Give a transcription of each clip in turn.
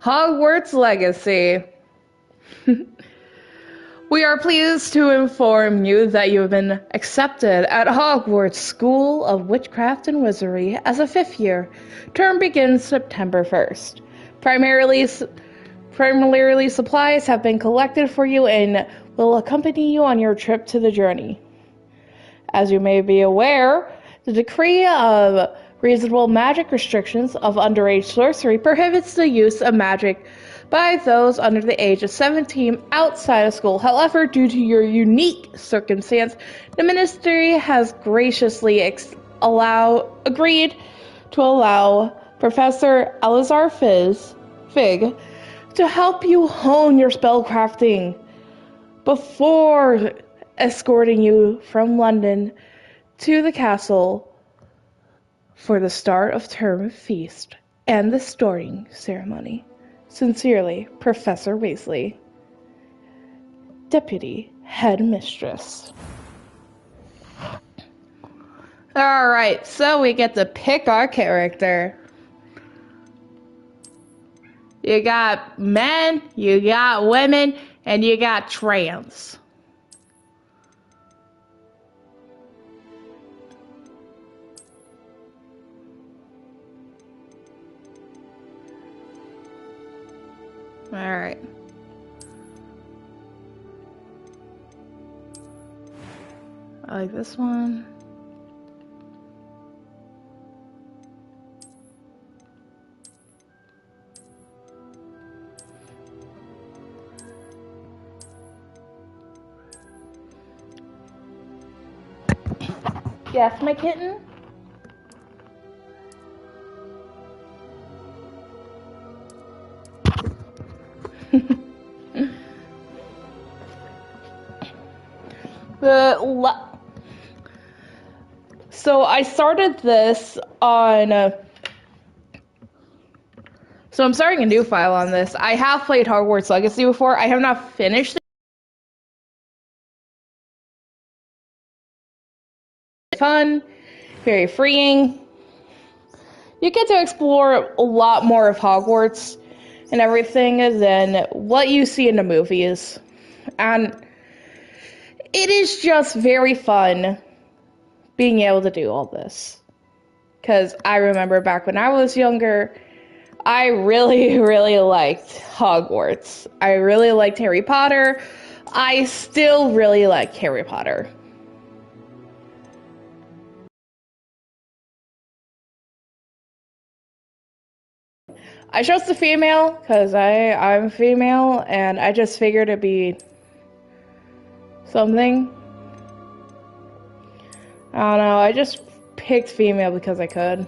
Hogwarts Legacy. We are pleased to inform you that you have been accepted at Hogwarts School of Witchcraft and Wizardry as a fifth year. Term begins September 1st. Primarily supplies have been collected for you and will accompany you on your trip to the journey. As you may be aware, the decree of reasonable magic restrictions of underage sorcery prohibits the use of magic by those under the age of 17 outside of school. However, due to your unique circumstance, the ministry has graciously agreed to allow Professor Elazar Fig to help you hone your spellcrafting before escorting you from London to the castle for the start of term feast and the starting ceremony. Sincerely, Professor Weasley, Deputy Headmistress. Alright, so we get to pick our character. You got men, you got women, and you got trans. Alright. I like this one. Yes, my kitten? So I started this on so I'm starting a new file on this. I have played Hogwarts Legacy before. I have not finished it. Fun, very freeing. You get to explore a lot more of Hogwarts and everything than what you see in the movies. And it is just very fun being able to do all this. Because I remember back when I was younger, I really, really liked Hogwarts. I really liked Harry Potter. I still really like Harry Potter. I chose the female because I'm female and I just figured it'd be something. I don't know, I just picked female because I could.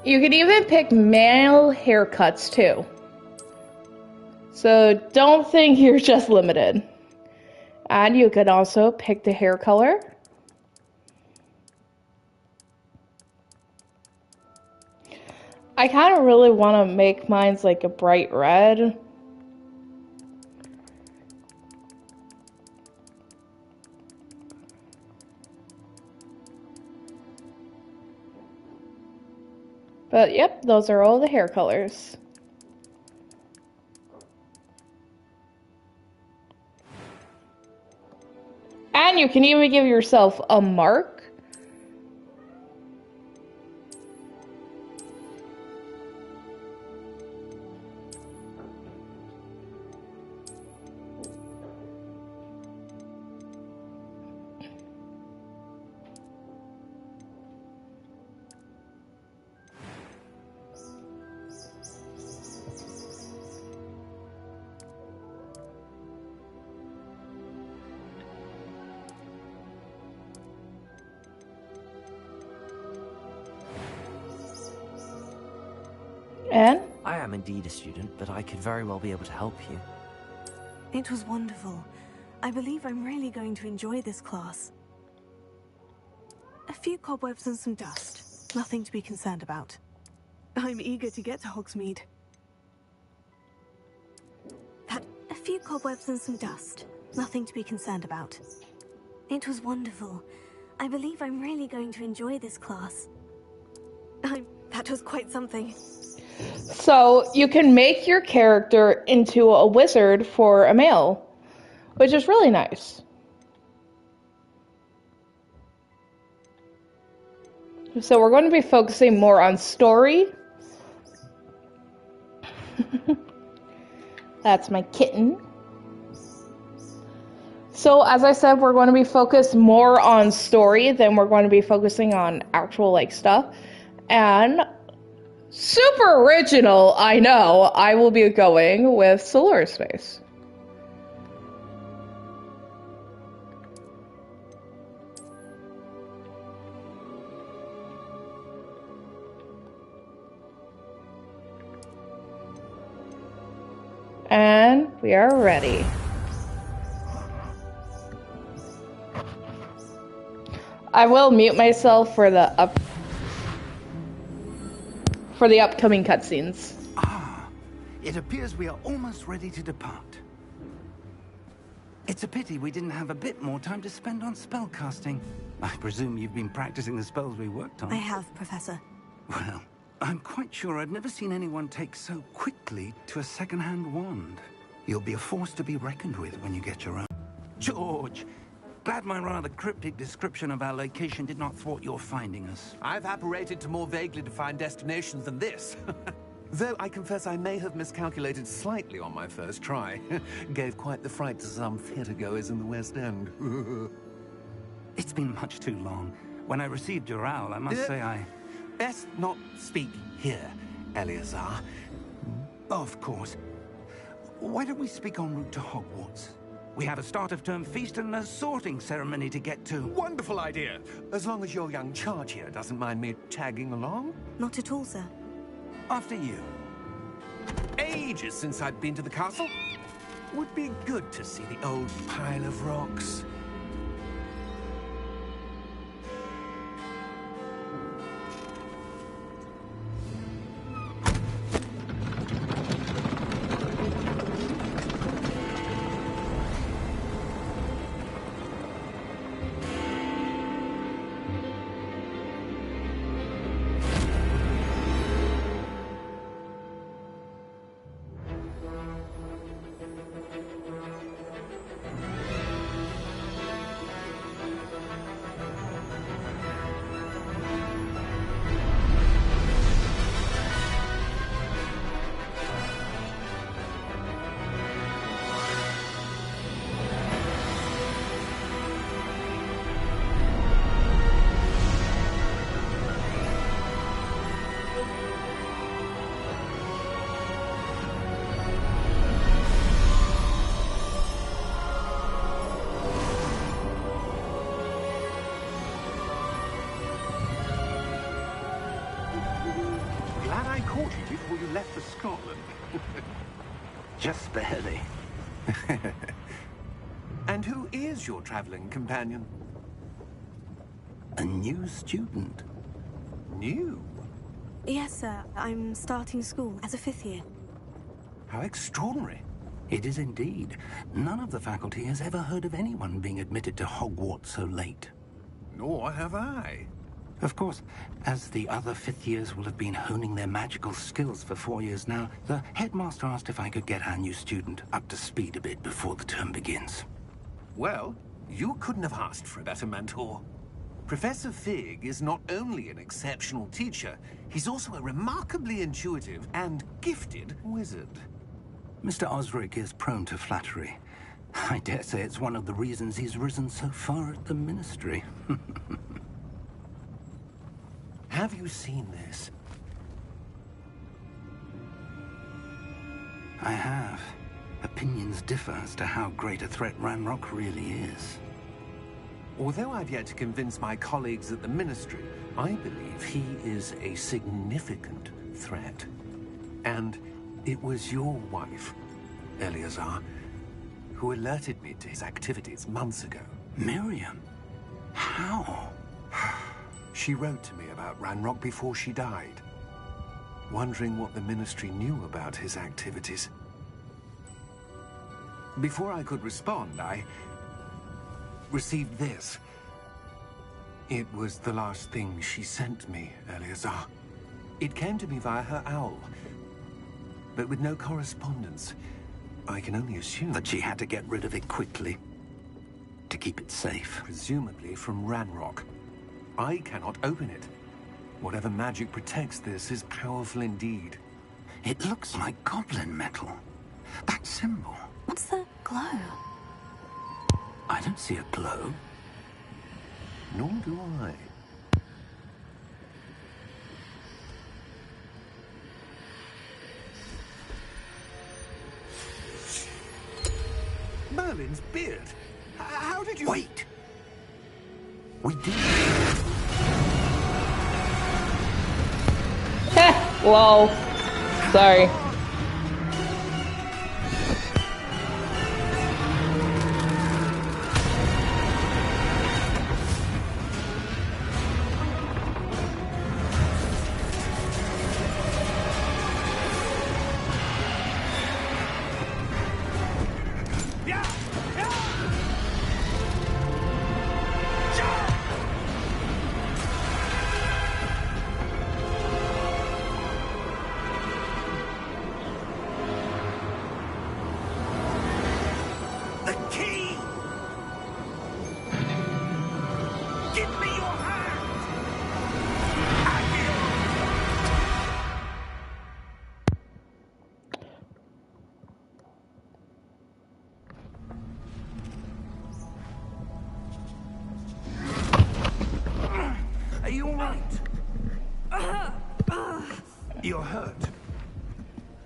You can even pick male haircuts too. So don't think you're just limited. And you could also pick the hair color. I kind of really want to make mine like a bright red. But yep, those are all the hair colors. And you can even give yourself a mark. And? I am indeed a student, but I could very well be able to help you. It was wonderful. I believe I'm really going to enjoy this class. A few cobwebs and some dust. Nothing to be concerned about. I'm eager to get to Hogsmeade. A few cobwebs and some dust. Nothing to be concerned about. It was wonderful. I believe I'm really going to enjoy this class. That was quite something. So you can make your character into a wizard for a male, which is really nice. So we're going to be focusing more on story. That's my kitten. So as I said, we're going to be focused more on story than we're going to be focusing on actual like stuff. And super original, I know, I will be going with Solar Space. And we are ready. I will mute myself for the upcoming cutscenes. Ah, it appears we are almost ready to depart. It's a pity we didn't have a bit more time to spend on spellcasting. I presume you've been practicing the spells we worked on. I have, Professor. Well, I'm quite sure I've never seen anyone take so quickly to a second-hand wand. You'll be a force to be reckoned with when you get your own. George, glad my rather cryptic description of our location did not thwart your finding us. I've apparated to more vaguely defined destinations than this. Though I confess I may have miscalculated slightly on my first try. Gave quite the fright to some theatergoers in the West End. It's been much too long. When I received your owl, I must say I... Best not speak here, Eleazar. Of course. Why don't we speak en route to Hogwarts? We have a start-of-term feast and a sorting ceremony to get to. Wonderful idea. As long as your young charge here doesn't mind me tagging along. Not at all, sir. After you. Ages since I'd been to the castle. Would be good to see the old pile of rocks. Glad I caught you before you left for Scotland. Just barely. And who is your traveling companion? A new student. New? Yes, sir. I'm starting school as a 5th year. How extraordinary. It is indeed. None of the faculty has ever heard of anyone being admitted to Hogwarts so late. Nor have I. Of course, as the other 5th years will have been honing their magical skills for 4 years now, the headmaster asked if I could get our new student up to speed a bit before the term begins. Well, you couldn't have asked for a better mentor. Professor Fig is not only an exceptional teacher, he's also a remarkably intuitive and gifted wizard. Mr. Osric is prone to flattery. I dare say it's one of the reasons he's risen so far at the Ministry. Have you seen this? I have. Opinions differ as to how great a threat Ranrock really is. Although I've yet to convince my colleagues at the Ministry, I believe he is a significant threat. And it was your wife, Eleazar, who alerted me to his activities months ago. Miriam? How? She wrote to me about Ranrock before she died, wondering what the Ministry knew about his activities. Before I could respond, I received this. It was the last thing she sent me, Eleazar. It came to me via her owl, but with no correspondence. I can only assume That she had to get rid of it quickly to keep it safe. presumably from Ranrock. I cannot open it. Whatever magic protects this is powerful indeed. It looks like goblin metal. That symbol. What's the glow? I don't see a glow. Nor do I. Merlin's beard. How did you... Wait! We did. Heh, lol. Sorry. The key! Give me your hand! Are you all right? You're hurt.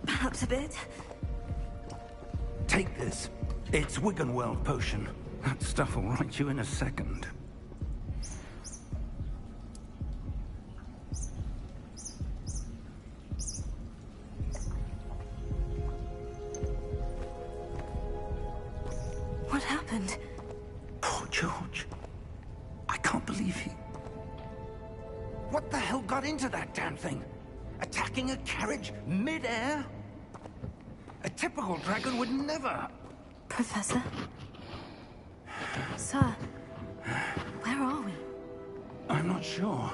Perhaps a bit. Take this. It's Wiggenweld potion. That stuff will right you in a second. What happened? Poor George. I can't believe he... What the hell got into that damn thing? Attacking a carriage mid-air? A typical dragon would never... Professor? Sir, where are we? I'm not sure.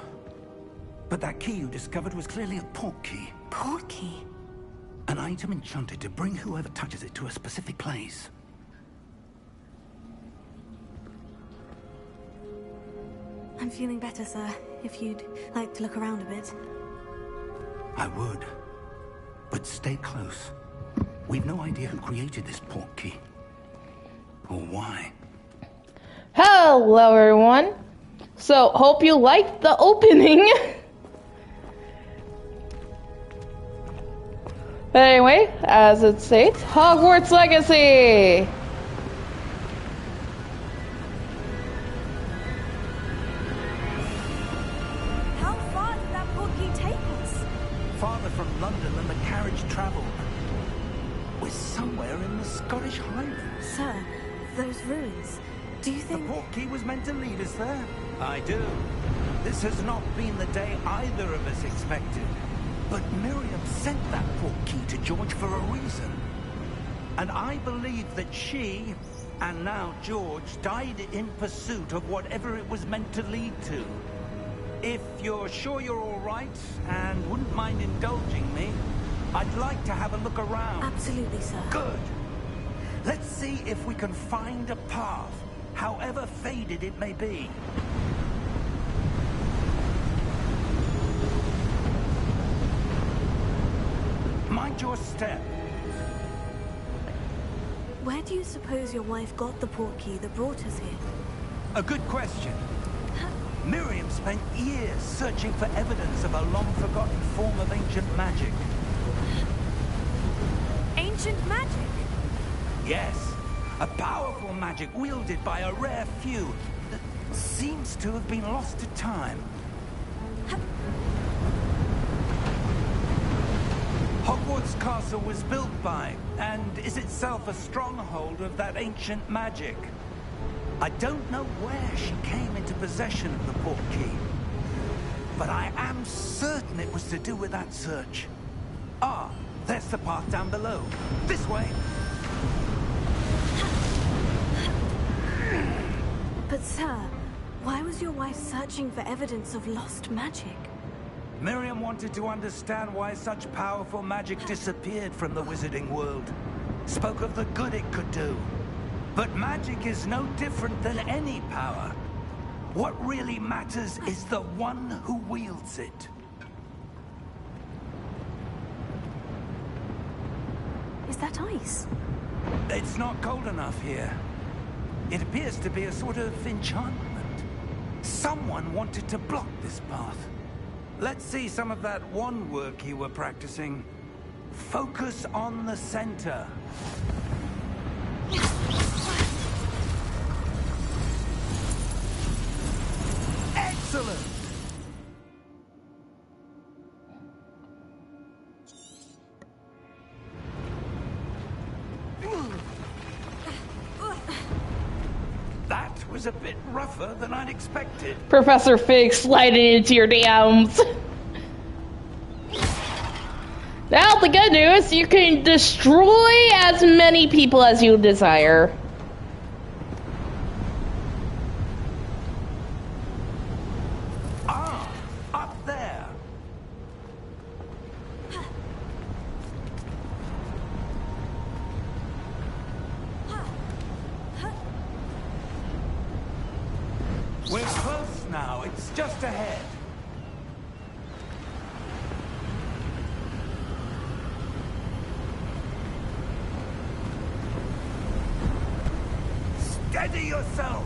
But that key you discovered was clearly a port key. Port key? An item enchanted to bring whoever touches it to a specific place. I'm feeling better, sir. If you'd like to look around a bit. I would. But stay close. We've no idea who created this port key. Or why. Hello, everyone. So, hope you liked the opening. But anyway, as it states, Hogwarts Legacy. How far did that port key take us? Farther from London than the carriage travelled. We're somewhere in the Scottish Highlands. Sir, those ruins. Do you The think... port key was meant to lead us there. I do. This has not been the day either of us expected. But Miriam sent that port key to George for a reason. And I believe that she, and now George, died in pursuit of whatever it was meant to lead to. If you're sure you're all right, and wouldn't mind indulging me, I'd like to have a look around. Absolutely, sir. Good. Let's see if we can find a path, however faded it may be. Mind your step. Where do you suppose your wife got the port key that brought us here? A good question. Miriam spent years searching for evidence of a long-forgotten form of ancient magic. Ancient magic? Yes, a powerful magic wielded by a rare few that seems to have been lost to time. Hogwarts Castle was built by, and is itself a stronghold of that ancient magic. I don't know where she came into possession of the port key, but I am certain it was to do with that search. Ah, there's the path down below. This way. But sir, why was your wife searching for evidence of lost magic? Miriam wanted to understand why such powerful magic disappeared from the wizarding world. Spoke of the good it could do. But magic is no different than any power. What really matters is the one who wields it. Is that ice? It's not cold enough here. It appears to be a sort of enchantment. Someone wanted to block this path. Let's see some of that wand work you were practicing. Focus on the center. Excellent! That was a bit rougher than I'd expected. Professor Fig sliding into your DMs. Now the good news, you can destroy as many people as you desire. Ah, up there. We're close now. It's just ahead. Steady yourself.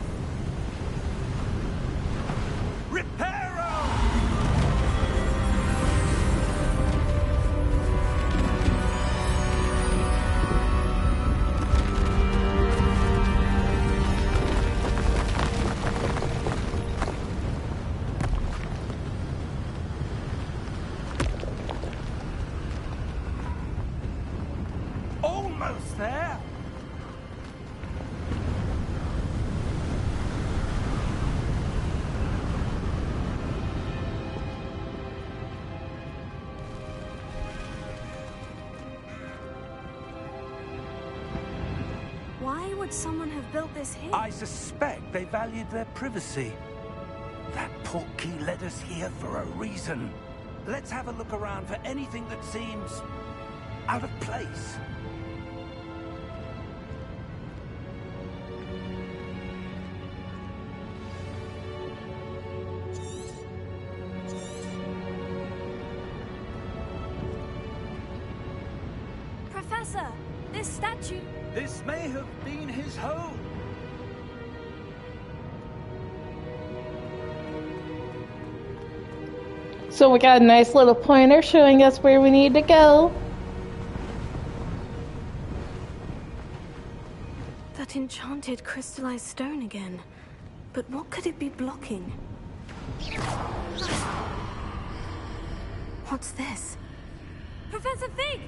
Reparo! Almost there. Why would someone have built this here? I suspect they valued their privacy. That portkey led us here for a reason. Let's have a look around for anything that seems out of place. Professor, this statue... This may have been his home. So we got a nice little pointer showing us where we need to go. That enchanted crystallized stone again. But what could it be blocking? What's this? Professor Fig!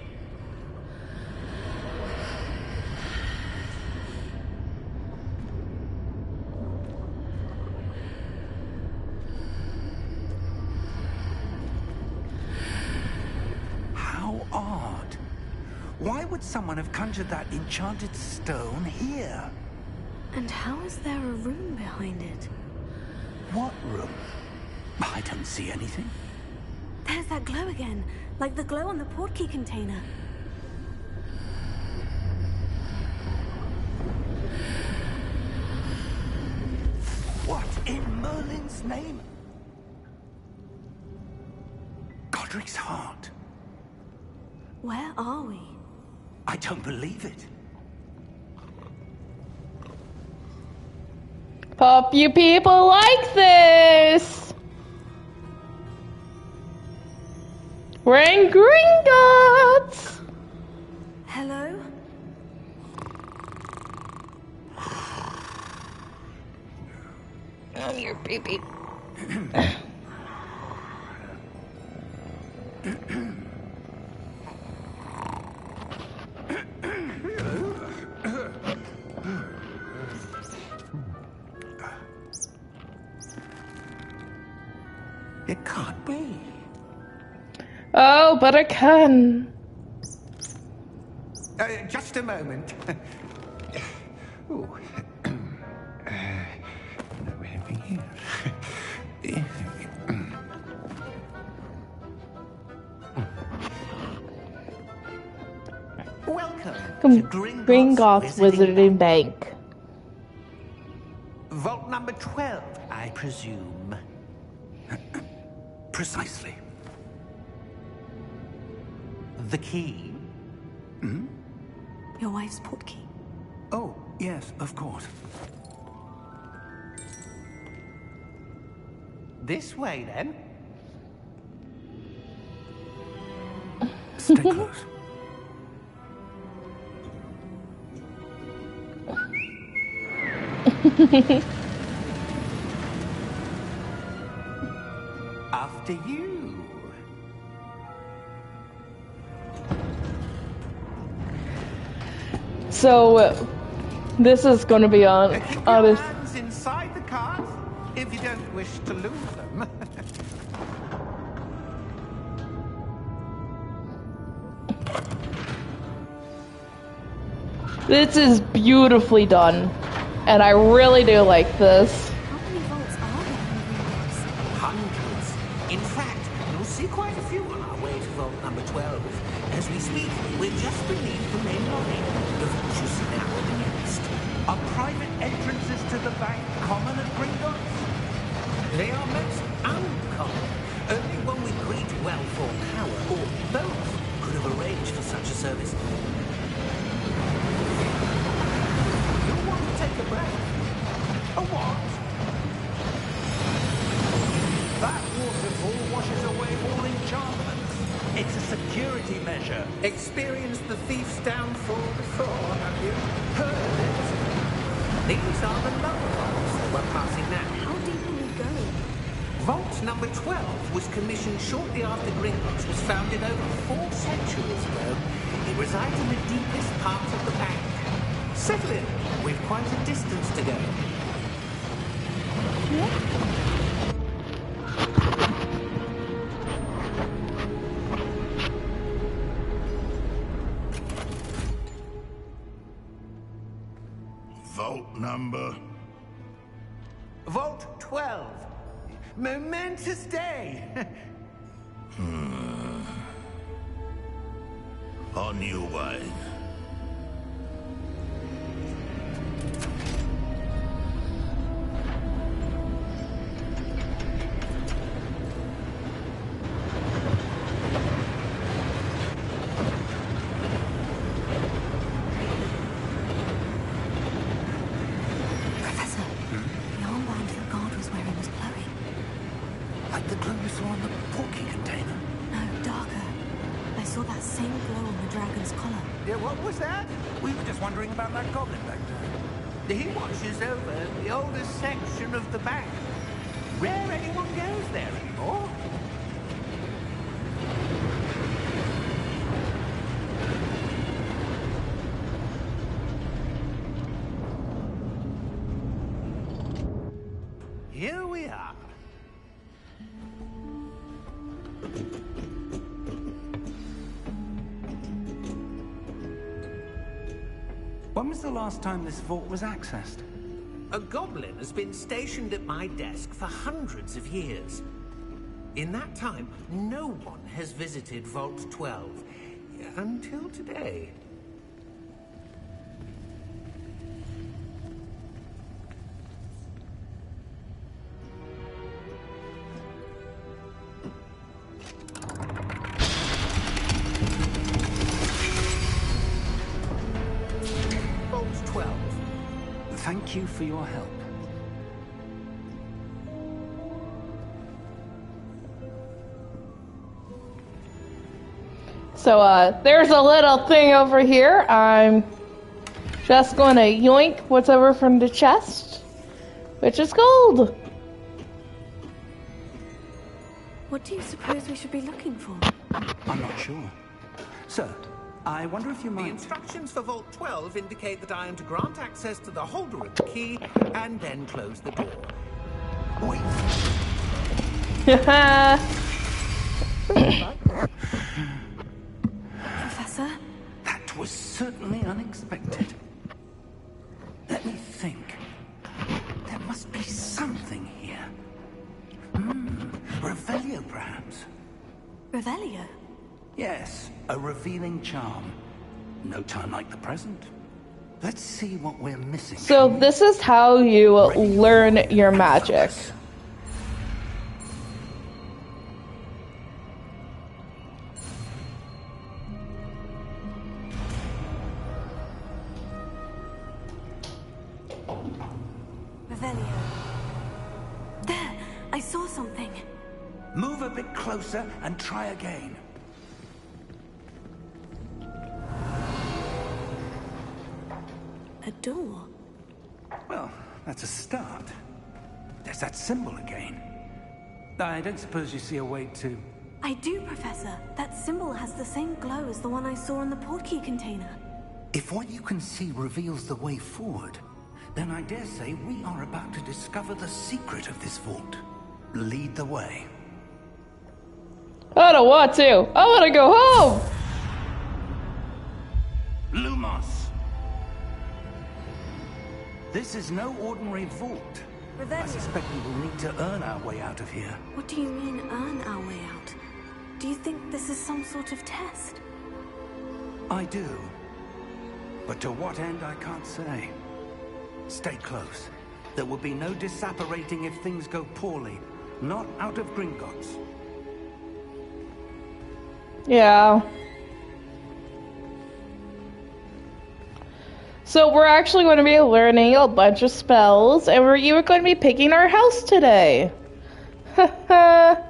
How odd. Why would someone have conjured that enchanted stone here? And how is there a room behind it? What room? I don't see anything. There's that glow again, like the glow on the portkey container. What in Merlin's name? Godric's heart. Where are we? I don't believe it. Hope you people like this. We're in Gringotts. Hello? Oh, your baby. It can't be. Oh, but I can. Just a moment. Ooh. Gringotts Wizarding Bank. Vault number 12, I presume. Precisely. The key? Your wife's portkey. Oh, yes, of course. This way, then. Stay close. After you. So, this is going to be on Keep your this. hands inside the cart if you don't wish to lose them. This is beautifully done, and I really do like this. How many vaults are there in Gringotts? Hundreds. In fact, you'll see quite a few on our way to vault number 12. As we speak, we're just beneath the main lobby. The vault you see now are the nearest. Are private entrances to the bank common at Gringotts? They are most uncommon. Only one with great wealth or power, or both, could have arranged for such a service. You'll want to take a breath. A what? That waterfall washes away all enchantments. It's a security measure. Experienced the thief's downfall before, have you? Heard of it? These are the lower vaults that we're passing now. How deep will we go? Vault number 12 was commissioned shortly after Gringotts was founded over 4 centuries ago. It resides in the deepest part of the bank. Settle in. We've quite a distance to go. Vault number? Vault 12. Momentous day. On your way. Professor, the armband the guard was wearing was glowing. Like the glow you saw on the porky container. No, darker. I saw that same glow on the dragon's collar. Yeah, what was that? We were just wondering about that goblin back there. He watches over the oldest section of the bank. Rare anyone goes there anymore. Here we are. When was the last time this vault was accessed? A goblin has been stationed at my desk for hundreds of years. In that time, no one has visited Vault 12. Until today. Vault 12. Thank you for your help. So, there's a little thing over here. I'm just going to yoink what's over from the chest, which is gold. What do you suppose we should be looking for? I'm not sure. Sir, I wonder if you The might... instructions for Vault 12 indicate that I am to grant access to the holder of the key and then close the door. Wait. Professor? That was certainly unexpected. Let me think. There must be something here. Revelio, perhaps. Revelio? Yes, a revealing charm. No time like the present. Let's see what we're missing. So this is how you learn your magic. Revelio. There! I saw something. Move a bit closer and try again. A door. Well, that's a start. There's that symbol again. I don't suppose you see a way to... I do, Professor. That symbol has the same glow as the one I saw in the portkey container. If what you can see reveals the way forward, then I dare say we are about to discover the secret of this vault. Lead the way. I don't want to. I want to go home. Lumos! This is no ordinary vault. I Revelio. suspect we will need to earn our way out of here. What do you mean, earn our way out? Do you think this is some sort of test? I do. But to what end, I can't say. Stay close. There will be no disapparating if things go poorly. Not out of Gringotts. Yeah. So we're actually going to be learning a bunch of spells, and we're even going to be picking our house today. I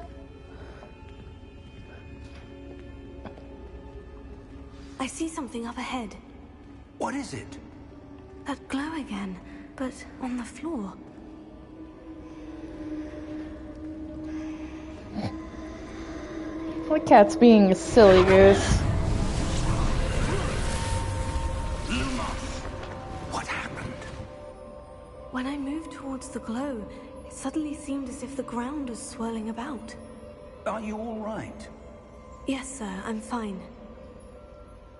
see something up ahead. What is it? That glow again, but on the floor. The cat's being a silly goose. Lumos! What happened? When I moved towards the glow, it suddenly seemed as if the ground was swirling about. Are you all right? Yes, sir, I'm fine.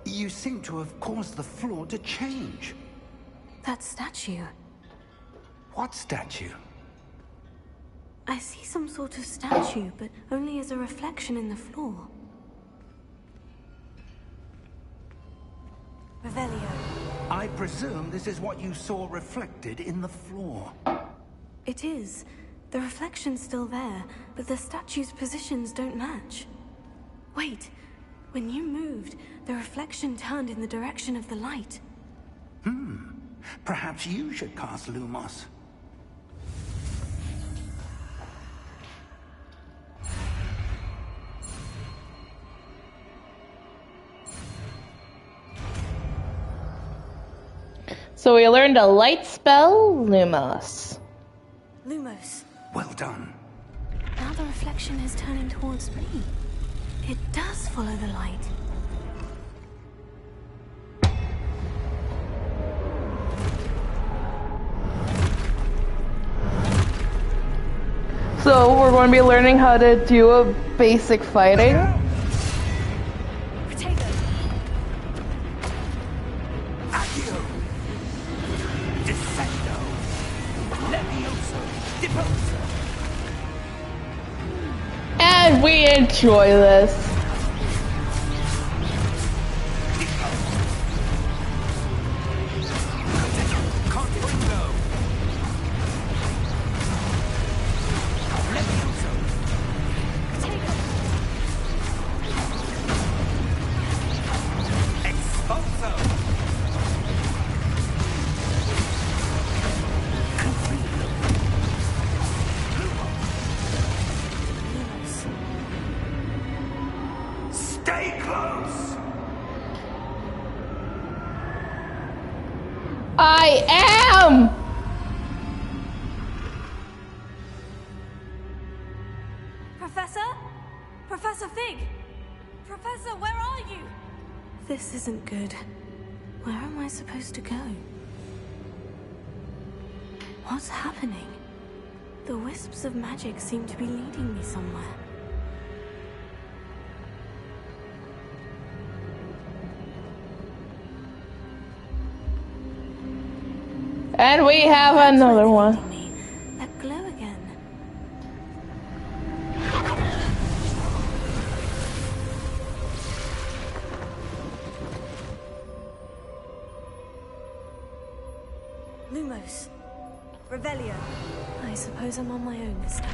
You seem to have caused the floor to change. That statue. What statue? I see some sort of statue, but only as a reflection in the floor. Revelio. I presume this is what you saw reflected in the floor. It is. The reflection's still there, but the statue's positions don't match. Wait. When you moved, the reflection turned in the direction of the light. Perhaps you should cast Lumos. So we learned a light spell, Lumos. Lumos. Well done. Now the reflection is turning towards me. It does follow the light. So we're going to be learning how to do a basic fighting. Potato. Accio! Defendo! Levioso! Deposo! And we enjoy this. Confringo! Levioso! Potato. Expulso! Confringo! Lumos. Stay close! I am! Professor? Professor Fig! Professor, where are you? This isn't good. Where am I supposed to go? What's happening? The wisps of magic seem to be leading me somewhere. And we have That's where another they're one. leading me. That glow again. Revelio. I suppose I'm on my own this time.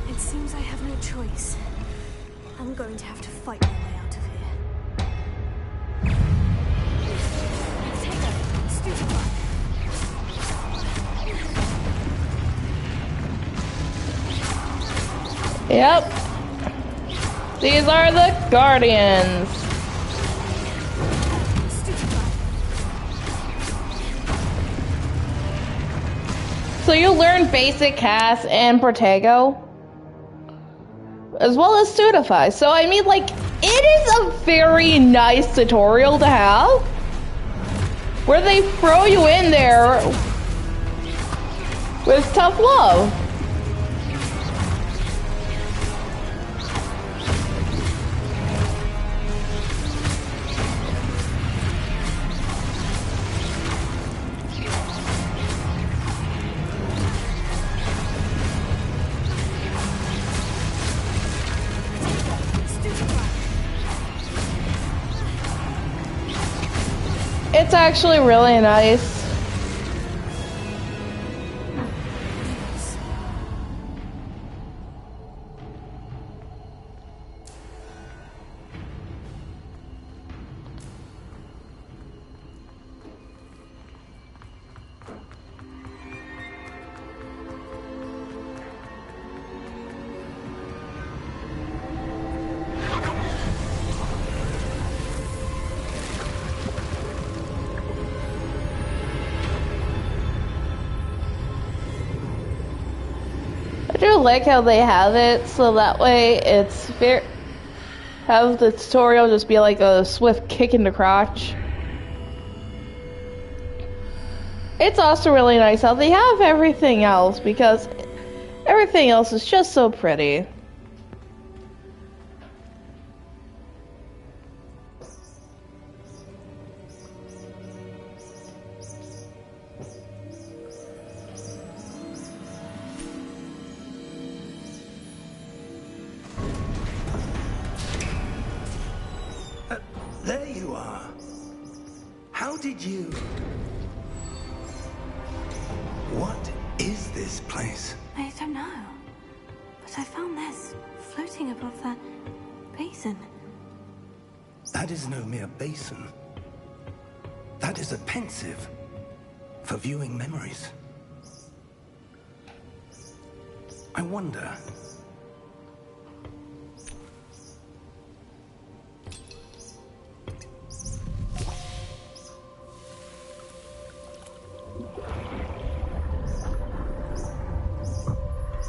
It seems I have no choice. I'm going to have to fight my way out of here. Take her, stupefy. Yep. These are the Guardians. So you learn basic cast and Protego, as well as Studify. So I mean, like, it is a very nice tutorial to have, where they throw you in there with tough love. It's actually really nice. I do like how they have it, so that way it's fair. Have the tutorial just be like a swift kick in the crotch. It's also really nice how they have everything else, because everything else is just so pretty. There you are. How did you... What is this place? I don't know. But I found this floating above that basin. That is no mere basin. That is a pensive for viewing memories. I wonder...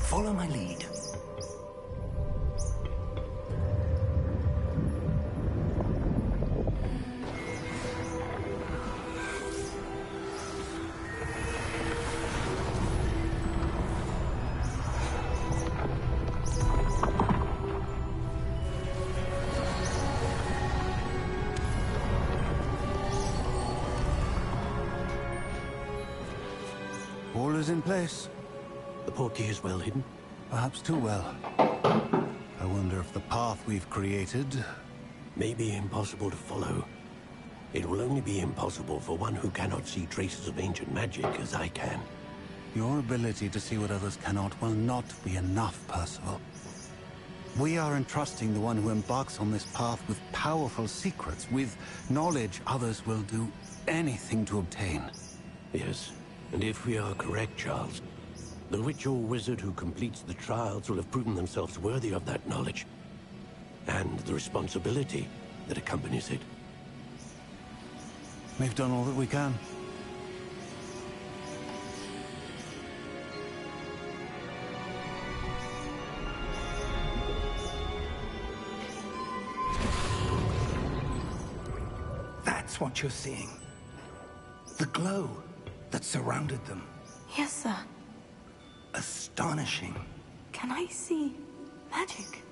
Follow my lead. All is in place. The portkey is well hidden. Perhaps too well. I wonder if the path we've created... May be impossible to follow. It will only be impossible for one who cannot see traces of ancient magic as I can. Your ability to see what others cannot will not be enough, Percival. We are entrusting the one who embarks on this path with powerful secrets, with knowledge others will do anything to obtain. Yes, and if we are correct, Charles, the witch or wizard who completes the trials will have proven themselves worthy of that knowledge, and the responsibility that accompanies it. We've done all that we can. That's what you're seeing. The glow that surrounded them. Yes, sir. Astonishing. Can I see magic?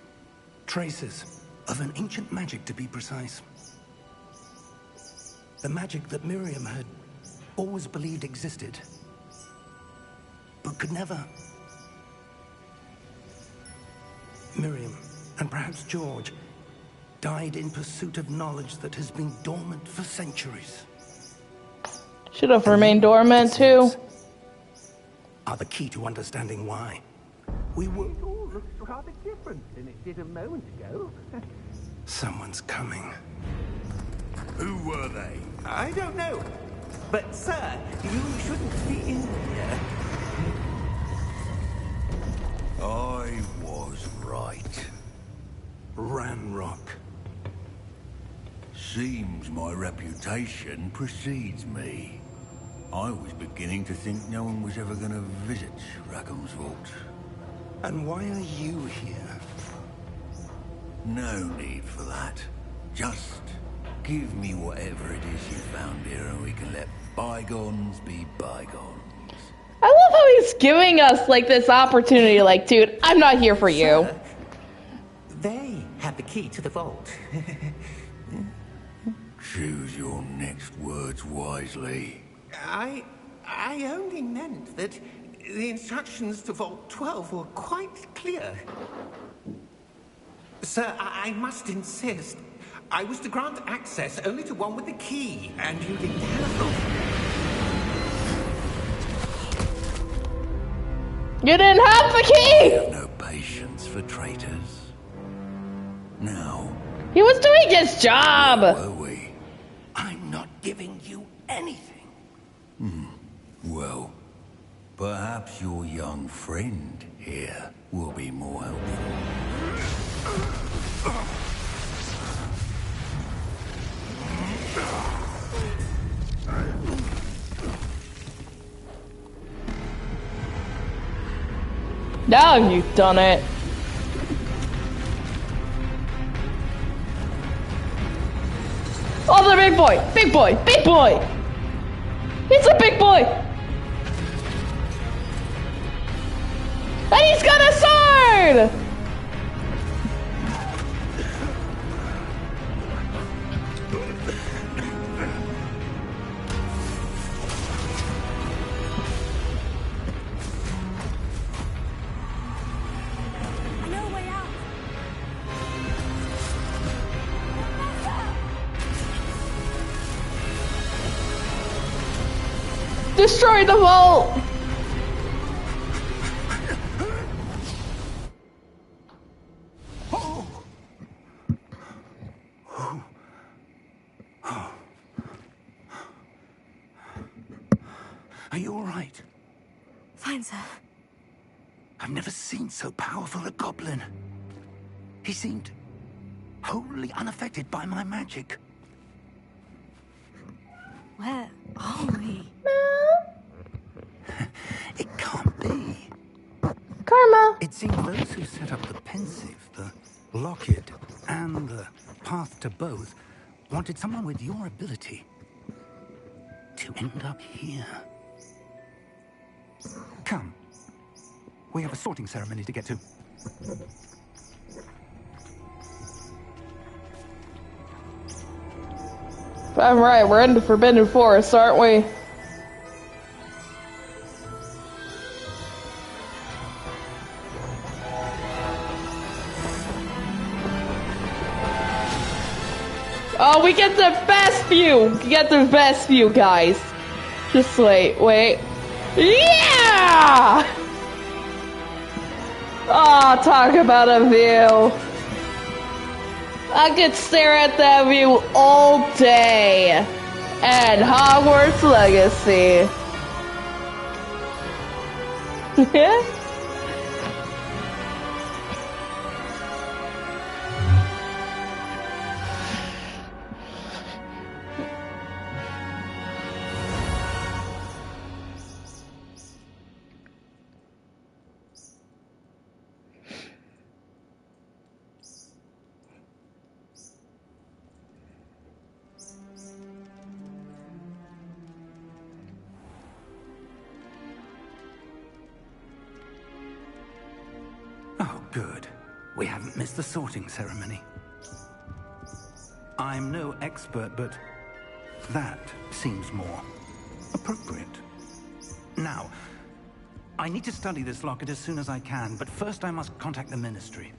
Traces of an ancient magic, to be precise. The magic that Miriam had always believed existed, but could never. Miriam And perhaps George died in pursuit of knowledge that has been dormant for centuries. Should have remained dormant too. Are the key to understanding why. It all looks rather different than it did a moment ago. Someone's coming. Who were they? I don't know. But, sir, you shouldn't be in here. I was right. Ranrock. Seems my reputation precedes me. I was beginning to think no one was ever going to visit Rackham's vault. And why are you here? No need for that. Just give me whatever it is you found here and we can let bygones be bygones. I love how he's giving us like this opportunity, like, dude, I'm not here for you. Sir, they have the key to the vault. Choose your next words wisely. I only meant that the instructions to Vault 12 were quite clear. Sir, I must insist. I was to grant access only to one with the key, and you didn't have them. You didn't have the key! I have no patience for traitors. Now, He was doing his job! were we? I'm not giving you anything. Well, perhaps your young friend here will be more helpful. Now you've done it. Oh, the big boy! Big boy! Big boy! He's a big boy! And he's got a sword! No way out. Destroy the vault! Are you all right? Fine, sir. I've never seen so powerful a goblin. He seemed wholly unaffected by my magic. Where are we? It can't be. Karma. It seems those who set up the pensive, the locket, and the path to both wanted someone with your ability to end up here. Come. We have a sorting ceremony to get to. If I'm right, we're in the Forbidden Forest, aren't we? Oh, we get the best view! We get the best view, guys. Just wait. Yeah! Oh, talk about a view. I could stare at that view all day. And Hogwarts Legacy. Oh, good. We haven't missed the sorting ceremony. I'm no expert, but that seems more appropriate. Now, I need to study this locket as soon as I can, but first I must contact the Ministry.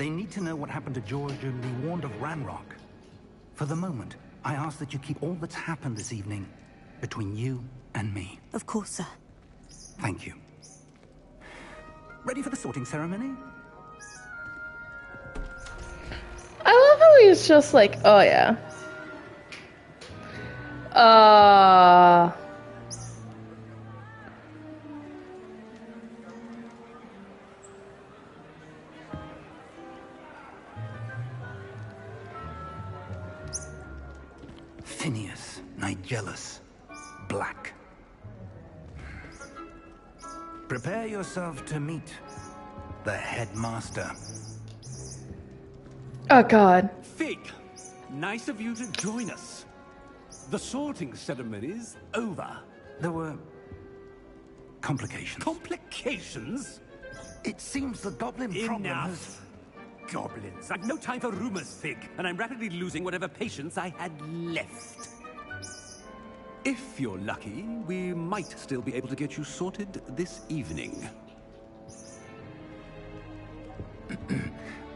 They need to know what happened to George and be warned of Ranrock. For the moment, I ask that you keep all that's happened this evening between you and me. Of course, sir. Thank you. Ready for the sorting ceremony? I love how he's just like, oh yeah. Phineas, Nigellus, Black. Prepare yourself to meet the headmaster. Oh god. Fig, nice of you to join us. The sorting ceremony's over. There were complications. Complications? It seems the goblin problem has... Enough. Goblins. I've no time for rumors, Fig, and I'm rapidly losing whatever patience I had left. If you're lucky, we might still be able to get you sorted this evening.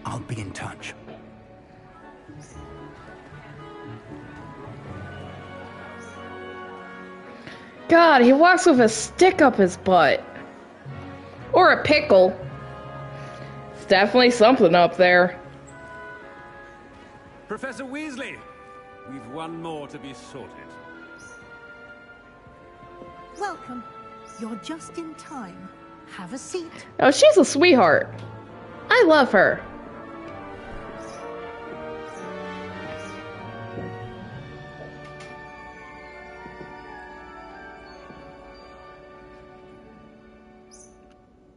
I'll be in touch. God, he walks with a stick up his butt. Or a pickle. It's definitely something up there. Professor Weasley, we've one more to be sorted. Welcome. You're just in time. Have a seat. Oh, she's a sweetheart. I love her.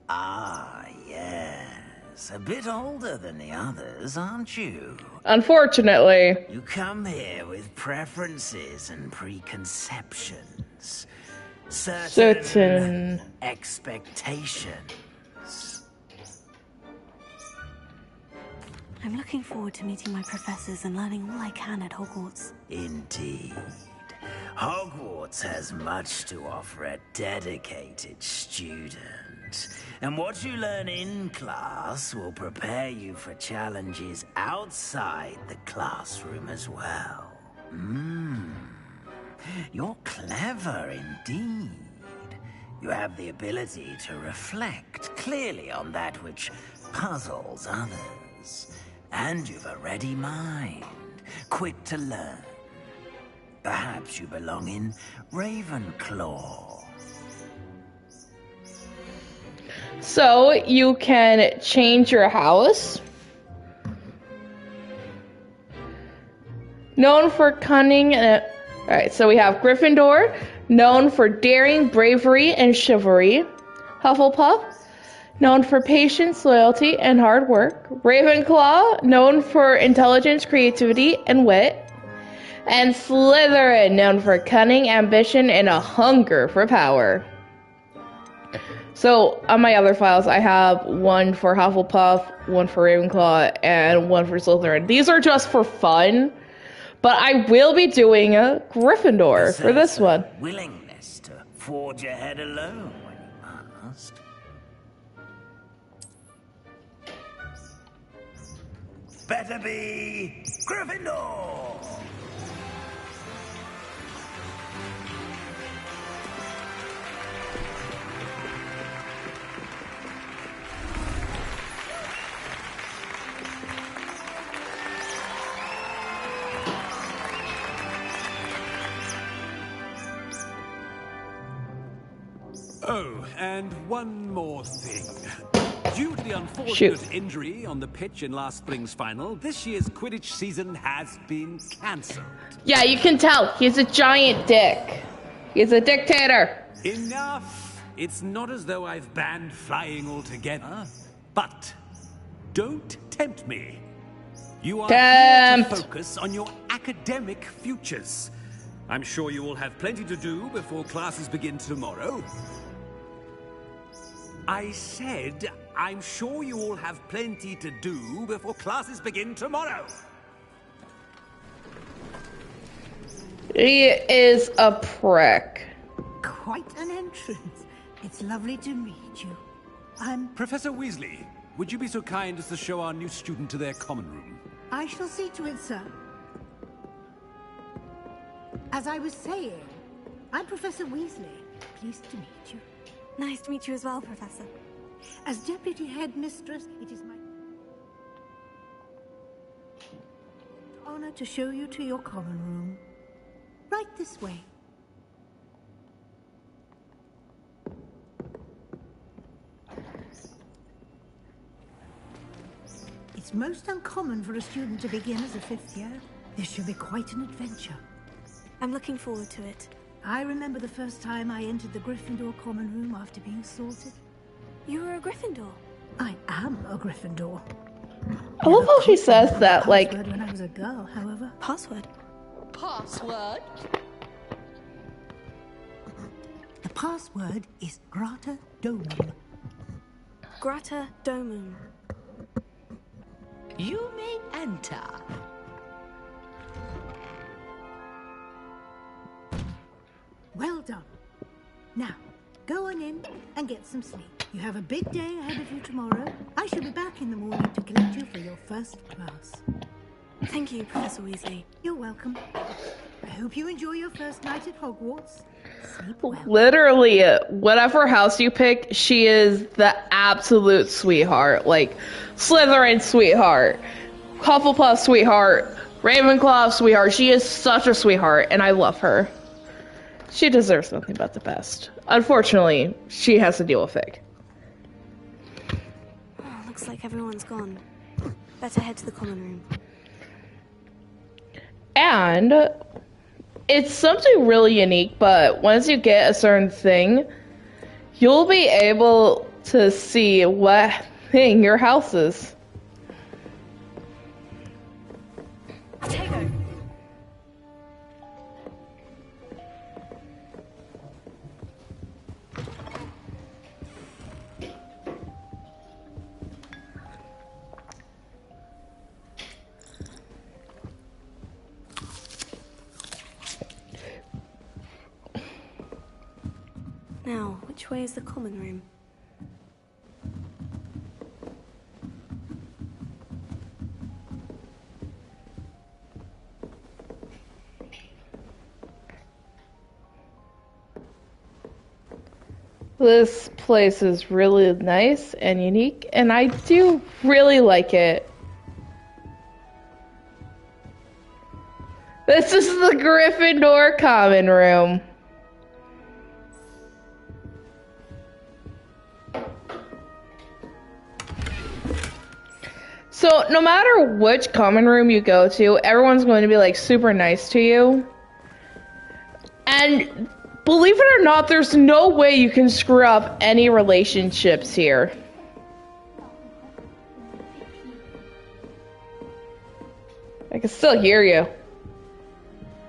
Ah, yes. A bit older than the others, aren't you? Unfortunately. You come here with preferences and preconceptions. Certain expectations. I'm looking forward to meeting my professors and learning all I can at Hogwarts. Indeed. Hogwarts has much to offer a dedicated student. And what you learn in class will prepare you for challenges outside the classroom as well. You're clever indeed. You have the ability to reflect clearly on that which puzzles others. And you've a ready mind, quick to learn. Perhaps you belong in Ravenclaw. So, you can change your house. Known for cunning and... Alright, so we have Gryffindor, known for daring, bravery, and chivalry. Hufflepuff, known for patience, loyalty, and hard work. Ravenclaw, known for intelligence, creativity, and wit. And Slytherin, known for cunning, ambition, and a hunger for power. So, on my other files, I have one for Hufflepuff, one for Ravenclaw, and one for Slytherin. These are just for fun, but I will be doing a Gryffindor for this one. Willingness to forge ahead alone when you must. Better be Gryffindor! Oh, and one more thing. Due to the unfortunate injury on the pitch in last spring's final, this year's Quidditch season has been cancelled. Yeah, you can tell. He's a giant dick. He's a dictator. Enough! It's not as though I've banned flying altogether. But don't tempt me. You are here to focus on your academic futures. I'm sure you all have plenty to do before classes begin tomorrow. I said, I'm sure you all have plenty to do before classes begin tomorrow. He is a prick. Quite an entrance. It's lovely to meet you. I'm... Professor Weasley, would you be so kind as to show our new student to their common room? I shall see to it, sir. As I was saying, I'm Professor Weasley. Pleased to meet you. Nice to meet you as well, Professor. As Deputy Headmistress, it is my honor to show you to your common room. Right this way. It's most uncommon for a student to begin as a 5th year. This should be quite an adventure. I'm looking forward to it. I remember the first time I entered the Gryffindor common room after being sorted. You were a Gryffindor? I am a Gryffindor. I love how she says that, like... Password when I was a girl, however. Password? Password? The password is Grata Domum. Grata Domum. You may enter. Well done. Now, go on in and get some sleep. You have a big day ahead of you tomorrow. I shall be back in the morning to collect you for your first class. Thank you, Professor Weasley. You're welcome. I hope you enjoy your first night at Hogwarts. Sleep well. Literally, whatever house you pick, she is the absolute sweetheart. Like, Slytherin sweetheart, Hufflepuff sweetheart, Ravenclaw sweetheart. She is such a sweetheart, and I love her. She deserves nothing but the best. Unfortunately, she has to deal with Fig. Oh, looks like everyone's gone. Better head to the common room. And it's something really unique, but once you get a certain thing, you'll be able to see what thing your house is. Potato. Now, which way is the common room? This place is really nice and unique, and I do really like it. This is the Gryffindor common room. So, no matter which common room you go to, everyone's going to be, like, super nice to you. And believe it or not, there's no way you can screw up any relationships here. I can still hear you.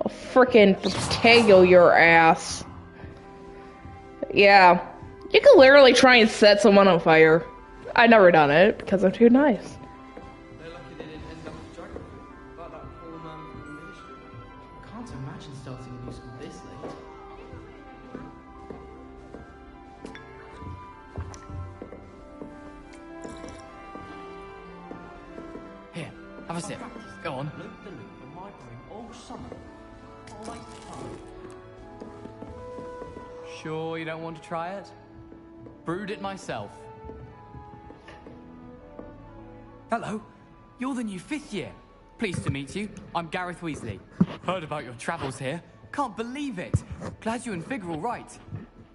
I'll frickin' potato your ass. Yeah. You can literally try and set someone on fire. I've never done it because I'm too nice. Have a sip. Go on. Sure you don't want to try it? Brewed it myself. Hello. You're the new 5th year. Pleased to meet you. I'm Gareth Weasley. Heard about your travels here. Can't believe it. Glad you and Fig are all right.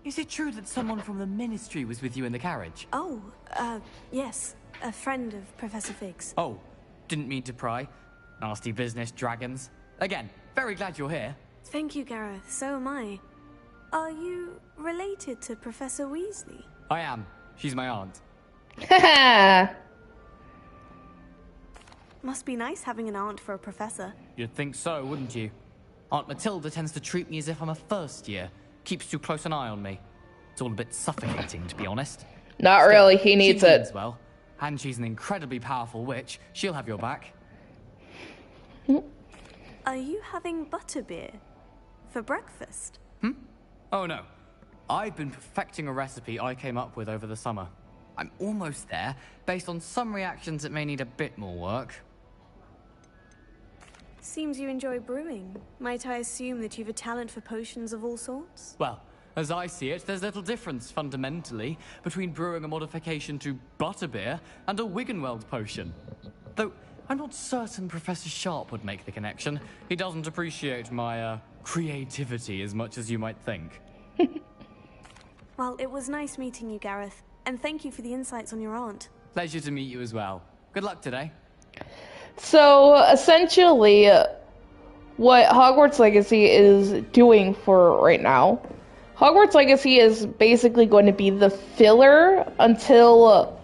Is it true that someone from the Ministry was with you in the carriage? Oh, yes. A friend of Professor Fig's. Oh. Didn't mean to pry. Nasty business, dragons. Again, very glad you're here. Thank you, Gareth. So am I. Are you related to Professor Weasley? I am. She's my aunt. Haha. Must be nice having an aunt for a professor. You'd think so, wouldn't you? Aunt Matilda tends to treat me as if I'm a 1st year. Keeps too close an eye on me. It's all a bit suffocating, to be honest. Not Still, really. He needs she it. means well. And she's an incredibly powerful witch. She'll have your back. Are you having butterbeer for breakfast? Oh no. I've been perfecting a recipe I came up with over the summer. I'm almost there, based on some reactions that may need a bit more work. Seems you enjoy brewing. Might I assume that you've a talent for potions of all sorts? Well, as I see it, there's little difference, fundamentally, between brewing a modification to butterbeer and a Wiggenweld potion. Though, I'm not certain Professor Sharp would make the connection. He doesn't appreciate my, creativity as much as you might think. Well, it was nice meeting you, Gareth. And thank you for the insights on your aunt. Pleasure to meet you as well. Good luck today. So, essentially, what Hogwarts Legacy is doing for right now, Hogwarts Legacy is basically going to be the filler until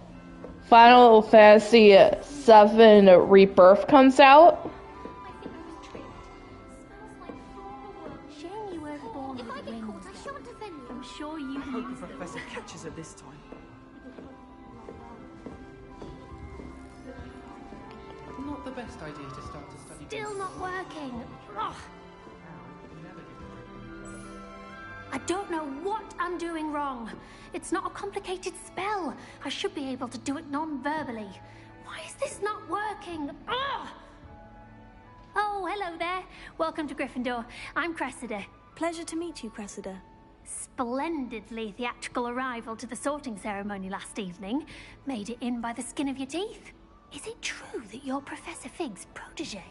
Final Fantasy VII Rebirth comes out. Shame you weren't born with wings. I shan't offend you. I'm sure you I hope the professor catches her this time. Not the best idea to start a study. Still not working. Ugh. I don't know what I'm doing wrong. It's not a complicated spell. I should be able to do it non-verbally. Why is this not working? Ugh! Oh, hello there. Welcome to Gryffindor. I'm Cressida. Pleasure to meet you, Cressida. Splendidly theatrical arrival to the sorting ceremony last evening. Made it in by the skin of your teeth. Is it true that you're Professor Fig's protege?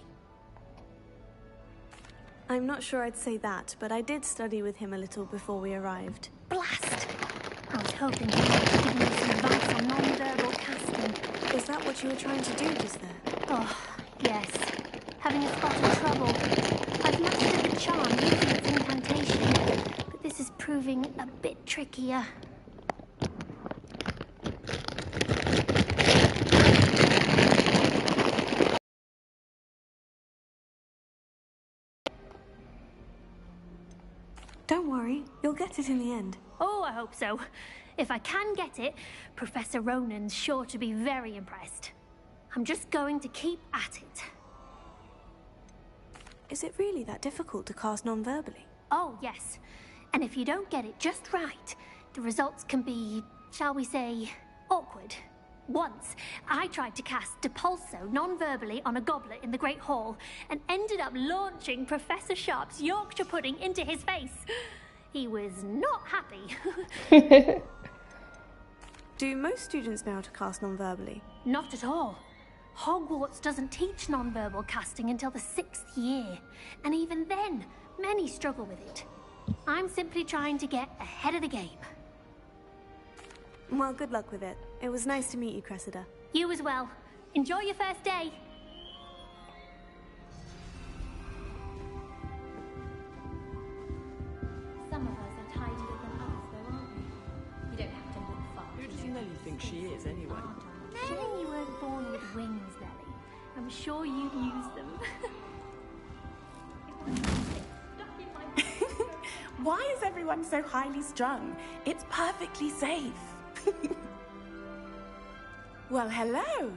I'm not sure I'd say that, but I did study with him a little before we arrived. Blast! I was hoping you might give me some advice on non-verbal casting. Is that what you were trying to do just there? Oh, yes. Having a spot of trouble. I've mastered the charm using its incantation, but this is proving a bit trickier. Don't worry, you'll get it in the end. Oh, I hope so. If I can get it, Professor Ronan's sure to be very impressed. I'm just going to keep at it. Is it really that difficult to cast non-verbally? Oh, yes. And if you don't get it just right, the results can be, shall we say, awkward. Once, I tried to cast Depulso non-verbally on a goblet in the Great Hall and ended up launching Professor Sharp's Yorkshire pudding into his face. He was not happy. Do most students know how to cast non-verbally? Not at all. Hogwarts doesn't teach non-verbal casting until the 6th year. And even then, many struggle with it. I'm simply trying to get ahead of the game. Well, good luck with it. It was nice to meet you, Cressida. You as well. Enjoy your first day. Some of us are tidier than others, though, aren't we? You don't have to look far. Who does Nelly think she is, anyway? Shame you weren't born with wings, Nelly. I'm sure you'd use them. Why is everyone so highly strung? It's perfectly safe. Well, hello.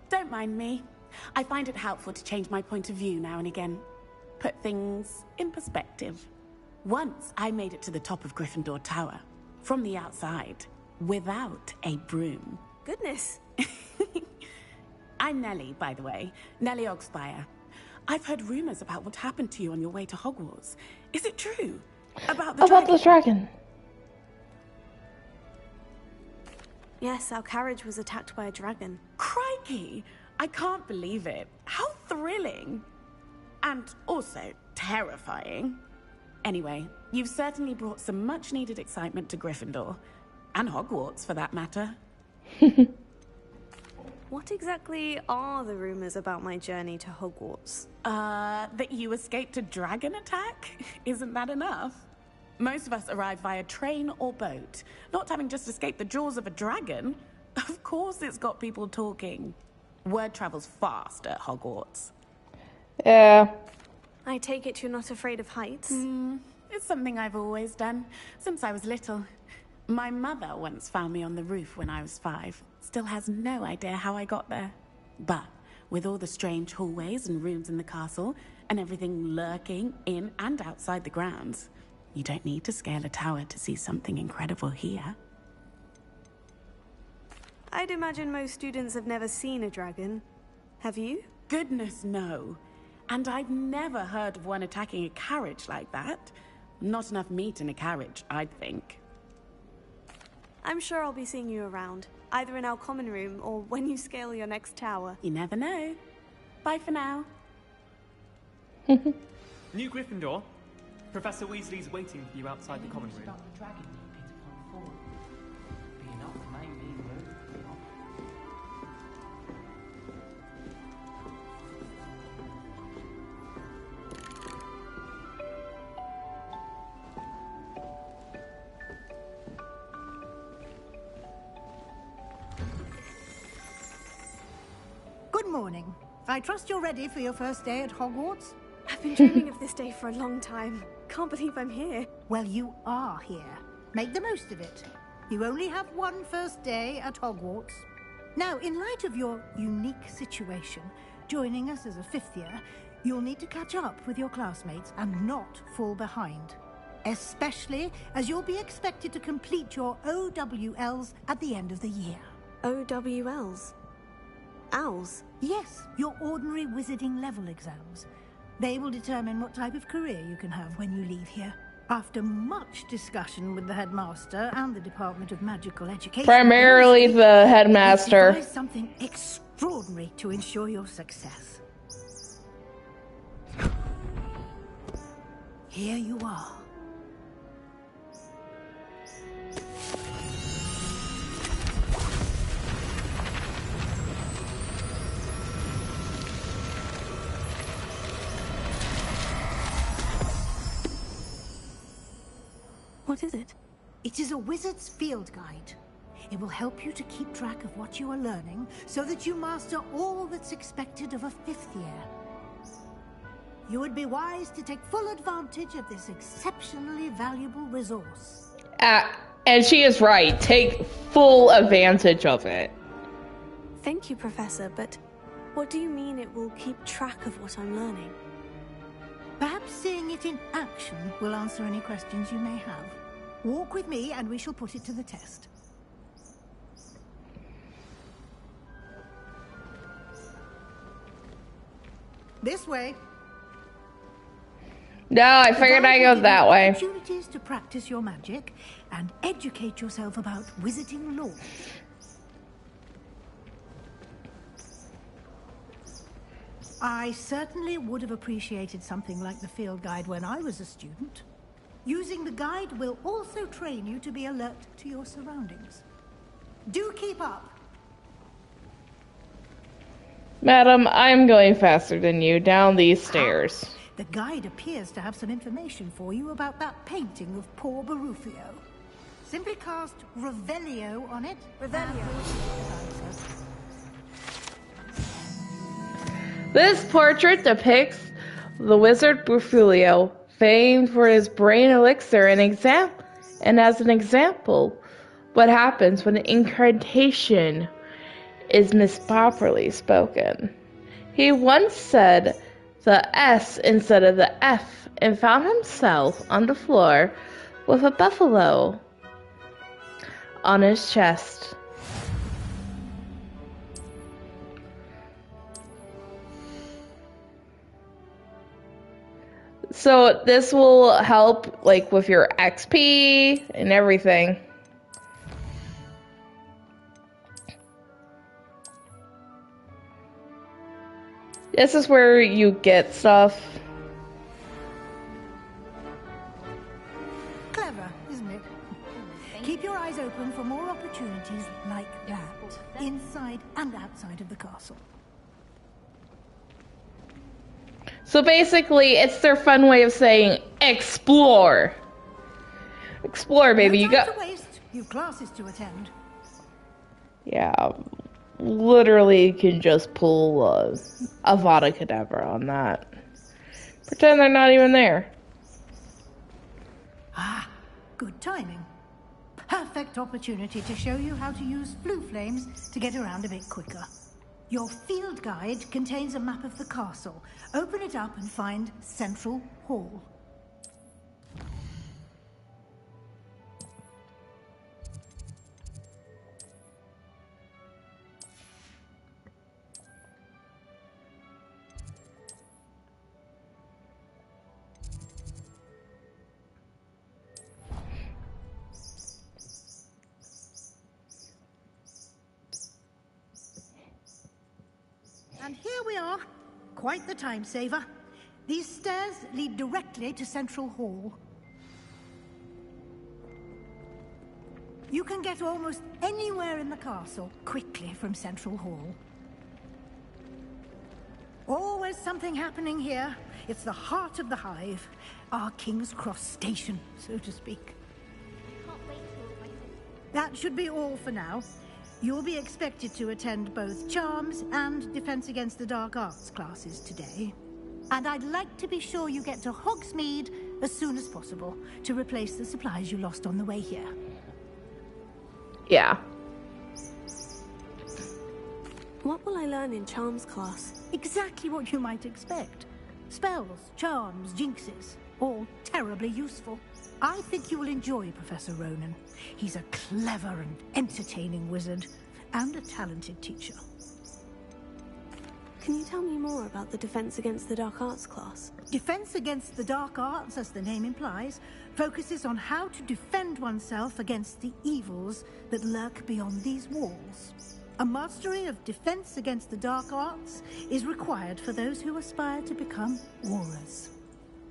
Don't mind me. I find it helpful to change my point of view now and again. Put things in perspective. Once I made it to the top of Gryffindor Tower, from the outside, without a broom. Goodness. I'm Nellie, by the way. Nellie Ogspire. I've heard rumors about what happened to you on your way to Hogwarts. Is it true? About the dragon? Yes, our carriage was attacked by a dragon. Crikey! I can't believe it. How thrilling! And also terrifying. Anyway, you've certainly brought some much-needed excitement to Gryffindor. And Hogwarts, for that matter. What exactly are the rumors about my journey to Hogwarts? That you escaped a dragon attack? Isn't that enough? Most of us arrive via train or boat. Not having just escaped the jaws of a dragon. Of course it's got people talking. Word travels fast at Hogwarts. Yeah. I take it you're not afraid of heights? It's something I've always done, since I was little. My mother once found me on the roof when I was 5. Still has no idea how I got there. But with all the strange hallways and rooms in the castle, and everything lurking in and outside the grounds, you don't need to scale a tower to see something incredible here. I'd imagine most students have never seen a dragon. Have you? Goodness, no. And I've never heard of one attacking a carriage like that. Not enough meat in a carriage, I'd think. I'm sure I'll be seeing you around, either in our common room or when you scale your next tower. You never know. Bye for now. New Gryffindor. Professor Weasley's waiting for you outside the common room. Good morning. I trust you're ready for your first day at Hogwarts? I've been dreaming of this day for a long time. Can't believe I'm here. Well, you are here. Make the most of it. You only have one first day at Hogwarts. Now, in light of your unique situation, joining us as a fifth year, you'll need to catch up with your classmates and not fall behind. Especially as you'll be expected to complete your OWLs at the end of the year. OWLs? Owls? Yes, your ordinary wizarding level exams. They will determine what type of career you can have when you leave here. After much discussion with the headmaster and the Department of Magical Education... Primarily the headmaster. We've devised something extraordinary to ensure your success. Here you are. What is it? It is a wizard's field guide. It will help you to keep track of what you are learning so that you master all that's expected of a fifth year. You would be wise to take full advantage of this exceptionally valuable resource. And she is right. Take full advantage of it. Thank you, Professor, but what do you mean it will keep track of what I'm learning? Perhaps seeing it in action will answer any questions you may have. Walk with me and we shall put it to the test. This way. No, I figured I'd go that way. Opportunities to practice your magic and educate yourself about wizarding lore. I certainly would have appreciated something like the field guide when I was a student. Using the guide will also train you to be alert to your surroundings. Do keep up. Madam, I'm going faster than you down these stairs. The guide appears to have some information for you about that painting of poor Barufio. Simply cast Revelio on it. Revelio. This portrait depicts the wizard Bufulio, famed for his brain elixir, and as an example, what happens when an incantation is misproperly spoken. He once said the S instead of the F and found himself on the floor with a buffalo on his chest. So this will help like with your XP and everything. This is where you get stuff. Clever, isn't it? Keep your eyes open for more opportunities like that, inside and outside of the castle. So basically, it's their fun way of saying explore. Explore, baby. No You got. time to waste. You've classes to attend. Yeah, literally, you can just pull a Avada Kedavra on that. Pretend they're not even there. Ah, good timing. Perfect opportunity to show you how to use flue flames to get around a bit quicker. Your field guide contains a map of the castle. Open it up and find Central Hall. And here we are. Quite the time saver. These stairs lead directly to Central Hall. You can get almost anywhere in the castle quickly from Central Hall. Always something happening here. It's the heart of the hive. Our King's Cross station, so to speak. That should be all for now. You'll be expected to attend both Charms and Defense Against the Dark Arts classes today. And I'd like to be sure you get to Hogsmeade as soon as possible to replace the supplies you lost on the way here. Yeah. What will I learn in Charms class? Exactly what you might expect. Spells, charms, jinxes, all terribly useful. I think you will enjoy Professor Ronan. He's a clever and entertaining wizard, and a talented teacher. Can you tell me more about the Defense Against the Dark Arts class? Defense Against the Dark Arts, as the name implies, focuses on how to defend oneself against the evils that lurk beyond these walls. A mastery of Defense Against the Dark Arts is required for those who aspire to become Aurors.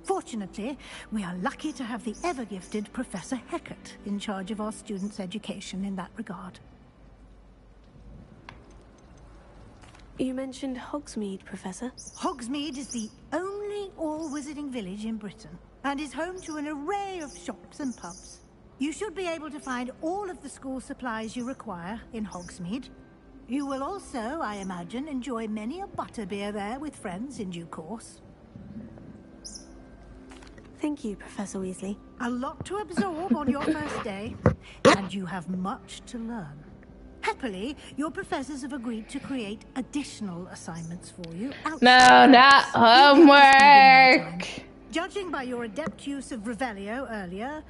Fortunately, we are lucky to have the ever-gifted Professor Hecat in charge of our students' education in that regard. You mentioned Hogsmeade, Professor. Hogsmeade is the only all-wizarding village in Britain, and is home to an array of shops and pubs. You should be able to find all of the school supplies you require in Hogsmeade. You will also, I imagine, enjoy many a butterbeer there with friends in due course. Thank you, Professor Weasley. A lot to absorb on your first day, and you have much to learn. Happily, your professors have agreed to create additional assignments for you. No, not homework. Judging by your adept use of Revelio earlier,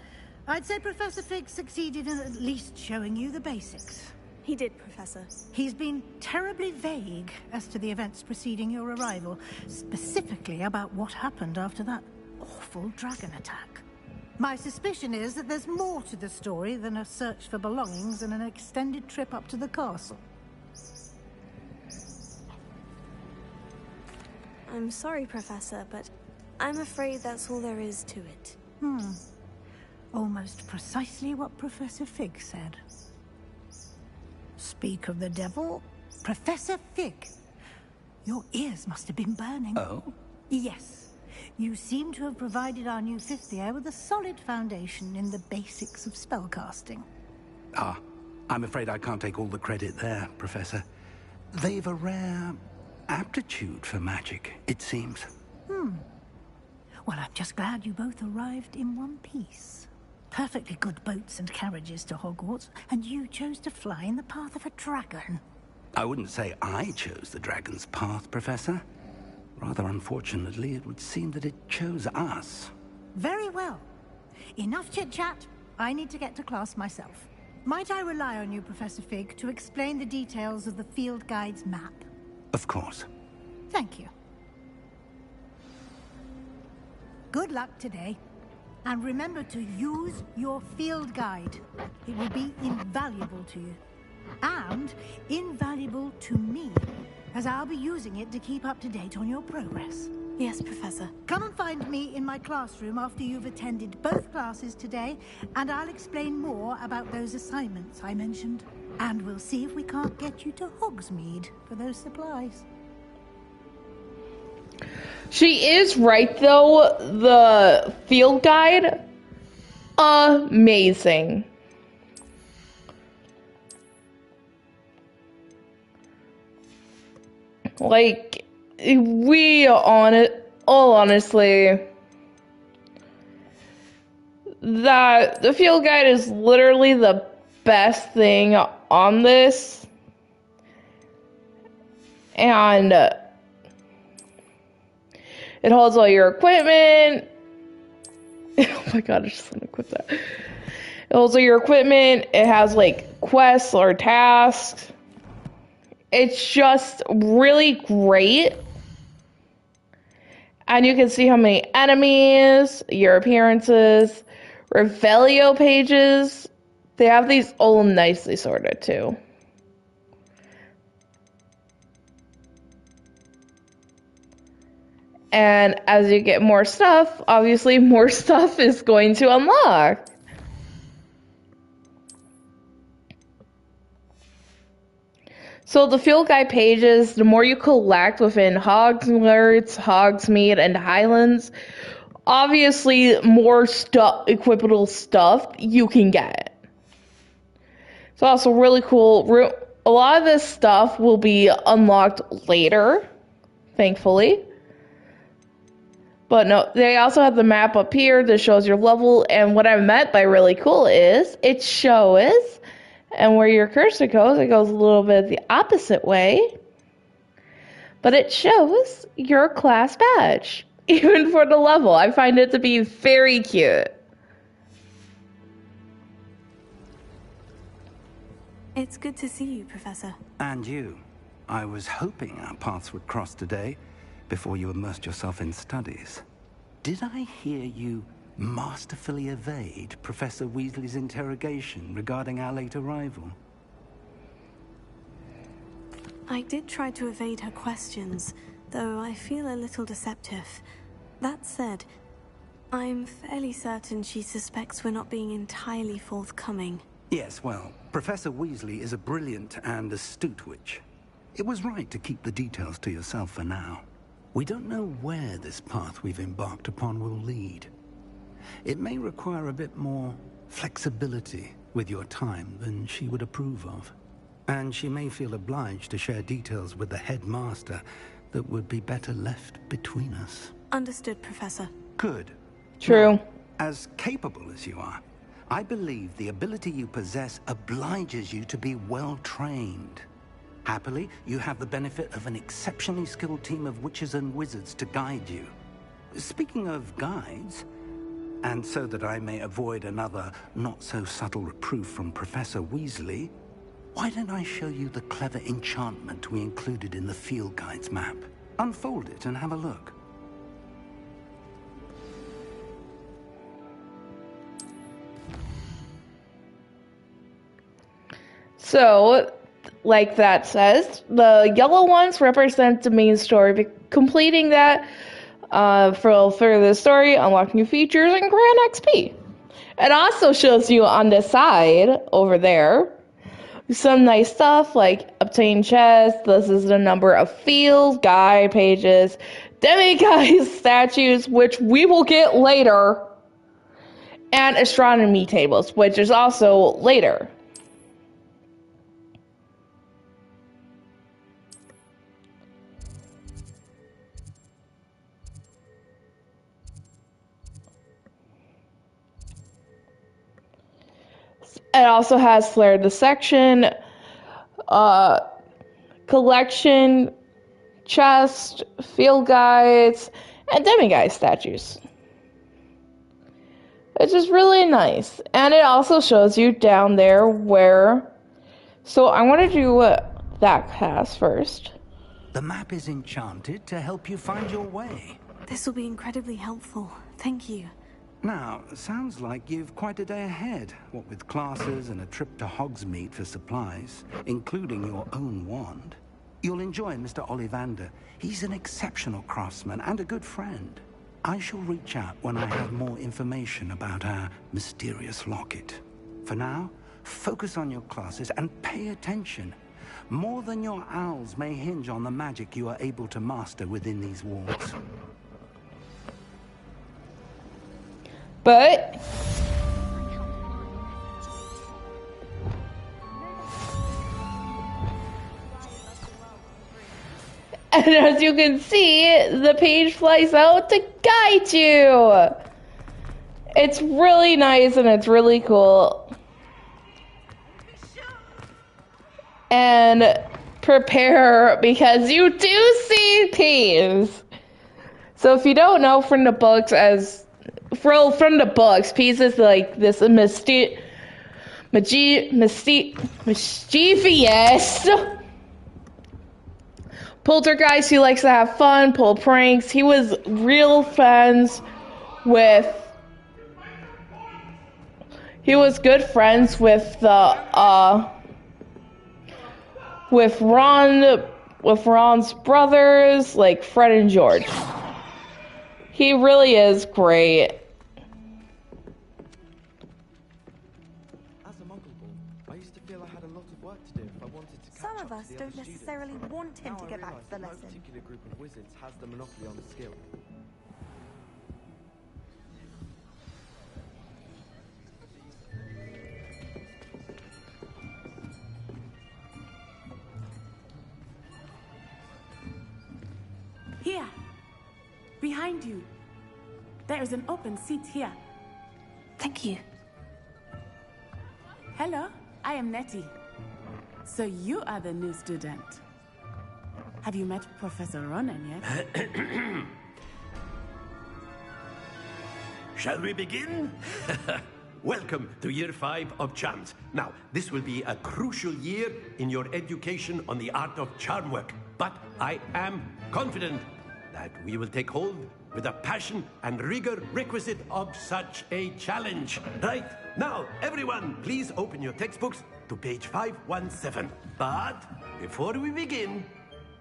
I'd say Professor Fig succeeded in at least showing you the basics. He did, Professor. He's been terribly vague as to the events preceding your arrival, specifically about what happened after that awful dragon attack. My suspicion is that there's more to the story than a search for belongings and an extended trip up to the castle. I'm sorry, Professor, but I'm afraid that's all there is to it. Almost precisely what Professor Fig said. Speak of the devil, Professor Fig. Your ears must have been burning. Oh? Yes. You seem to have provided our new fifth year with a solid foundation in the basics of spellcasting. Ah, I'm afraid I can't take all the credit there, Professor. They've a rare aptitude for magic, it seems. Well, I'm just glad you both arrived in one piece. Perfectly good boats and carriages to Hogwarts, and you chose to fly in the path of a dragon. I wouldn't say I chose the dragon's path, Professor. Rather unfortunately, it would seem that it chose us. Very well. Enough chit-chat. I need to get to class myself. Might I rely on you, Professor Fig, to explain the details of the field guide's map? Of course. Thank you. Good luck today. And remember to use your field guide. It will be invaluable to you. And invaluable to me, as I'll be using it to keep up to date on your progress. Yes, Professor. Come and find me in my classroom after you've attended both classes today, and I'll explain more about those assignments I mentioned. And we'll see if we can't get you to Hogsmeade for those supplies. She is right, though. The field guide, amazing. Like, honestly, that the field guide is literally the best thing on this. And it holds all your equipment. Oh my god, I just want to quit that. It holds all your equipment. It has like quests or tasks. It's just really great. And you can see how many enemies, your appearances, Revelio pages. They have these all nicely sorted too. And as you get more stuff, obviously more stuff is going to unlock. So the field guide pages, the more you collect within Hogwarts, Hogsmeade, and Highlands, obviously more equipable stuff you can get. It's also really cool. A lot of this stuff will be unlocked later, thankfully. But no, they also have the map up here that shows your level, and what I meant by really cool is it shows, and where your cursor goes, it goes a little bit the opposite way, but it shows your class badge, even for the level. I find it to be very cute. It's good to see you, Professor. And you. I was hoping our paths would cross today, before you immersed yourself in studies. Did I hear you masterfully evade Professor Weasley's interrogation regarding our late arrival? I did try to evade her questions, though I feel a little deceptive. That said, I'm fairly certain she suspects we're not being entirely forthcoming. Yes, well, Professor Weasley is a brilliant and astute witch. It was right to keep the details to yourself for now. We don't know where this path we've embarked upon will lead. It may require a bit more flexibility with your time than she would approve of. And she may feel obliged to share details with the headmaster that would be better left between us. Understood, Professor. Good. True. Now, as capable as you are, I believe the ability you possess obliges you to be well trained. Happily, you have the benefit of an exceptionally skilled team of witches and wizards to guide you. Speaking of guides, and so that I may avoid another not-so-subtle reproof from Professor Weasley, why don't I show you the clever enchantment we included in the field guide's map? Unfold it and have a look. So, like that says, the yellow ones represent the main story. Completing that for further the story, unlock new features, and grant XP. It also shows you on the side over there some nice stuff like obtain chests. This is the number of field guide pages, demiguise statues, which we will get later, and astronomy tables, which is also later. It also has Flare the Section, collection, chest, field guides, and demiguise statues. Which is really nice. And it also shows you down there where... So I want to do that class first. The map is enchanted to help you find your way. This will be incredibly helpful. Thank you. Now, sounds like you've quite a day ahead, what with classes and a trip to Hogsmeade for supplies, including your own wand. You'll enjoy Mr. Ollivander. He's an exceptional craftsman and a good friend. I shall reach out when I have more information about our mysterious locket. For now, focus on your classes and pay attention. More than your owls may hinge on the magic you are able to master within these walls. But and as you can see, the page flies out to guide you. It's really nice and it's really cool. And prepare, because you do see Peeves. So if you don't know from the books, Peeves is like this mischievous poltergeist who likes to have fun, pull pranks. He was real friends with... He was good friends with with Ron's brothers, like Fred and George. He really is great. As a muggle boy, I used to feel I had a lot of work to do if I wanted to catch Some up of us to the don't other students. necessarily want him Now to I get back realise to the that no lesson. particular group of wizards has the monopoly on the skill. Here. Behind you. There is an open seat here. Thank you. Hello, I am Nettie. So you are the new student. Have you met Professor Ronan yet? Shall we begin? Welcome to Year 5 of Charms. Now, this will be a crucial year in your education on the art of charm work. But I am confident that we will take hold with the passion and rigor requisite of such a challenge. Right, now, everyone, please open your textbooks to page 517. But before we begin,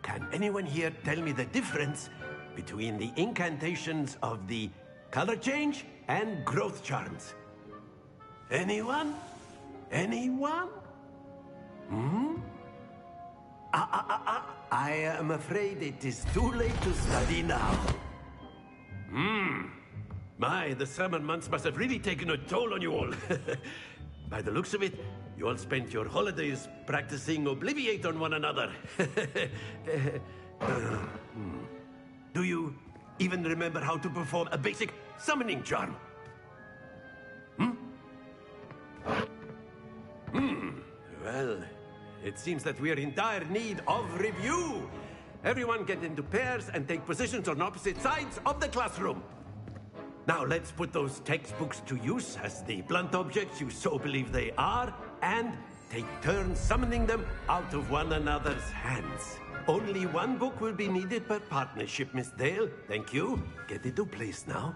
can anyone here tell me the difference between the incantations of the color change and growth charms? Anyone? Anyone? I am afraid it is too late to study now. My, the summer months must have really taken a toll on you all. By the looks of it, you all spent your holidays practicing Obliviate on one another. Do you even remember how to perform a basic summoning charm? Well, it seems that we are in dire need of review. Everyone get into pairs and take positions on opposite sides of the classroom. Now let's put those textbooks to use as the blunt objects you so believe they are, and take turns summoning them out of one another's hands. Only one book will be needed per partnership, Miss Dale. Thank you. Get into place now.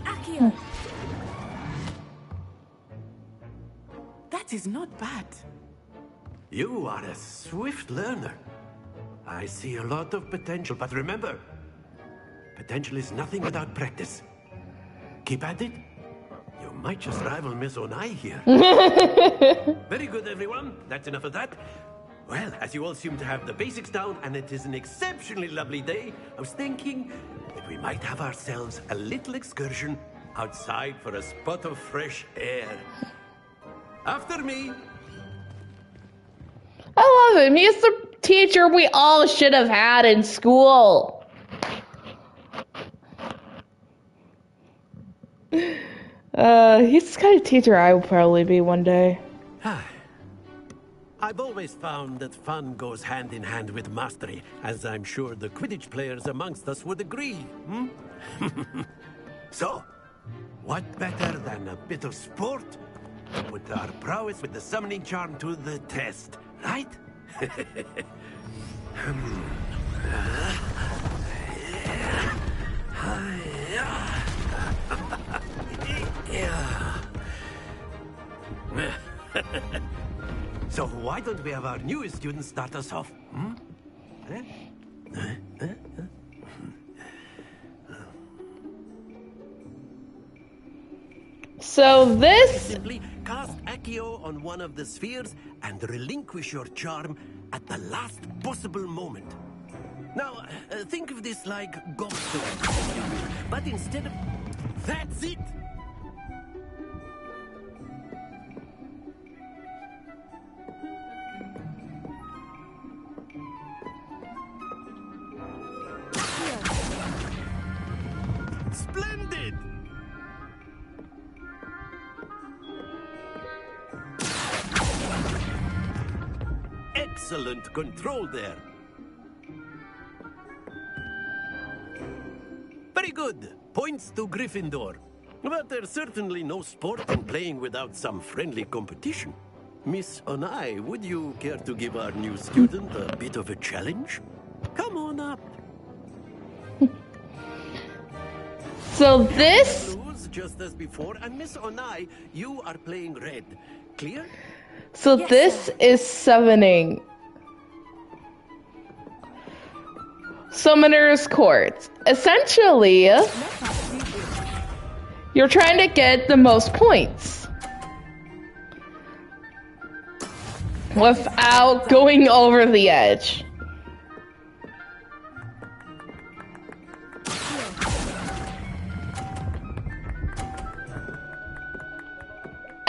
Akio! That is not bad. You are a swift learner. I see a lot of potential, but remember, potential is nothing without practice. Keep at it. You might just rival Miss Onai here. Very good, everyone. That's enough of that. Well, as you all seem to have the basics down, and it is an exceptionally lovely day, I was thinking that we might have ourselves a little excursion outside for a spot of fresh air. After me. I love him. He's the teacher we all should have had in school. He's the kind of teacher I will probably be one day. I've always found that fun goes hand in hand with mastery, as I'm sure the Quidditch players amongst us would agree. So, what better than a bit of sport to put our prowess with the summoning charm to the test, right? So why don't we have our newest student start us off? So this... Simply cast Accio on one of the spheres and relinquish your charm at the last possible moment. Now, think of this like gobstones, but instead of... That's it! Splendid! Excellent control there. Very good. Points to Gryffindor. But there's certainly no sport in playing without some friendly competition. Miss Onai, would you care to give our new student a bit of a challenge? Come on up. So this... Blues, just as before, and Miss Onai, you are playing red. Clear? So this is summoning. Summoner's Court. Essentially, you're trying to get the most points without going over the edge.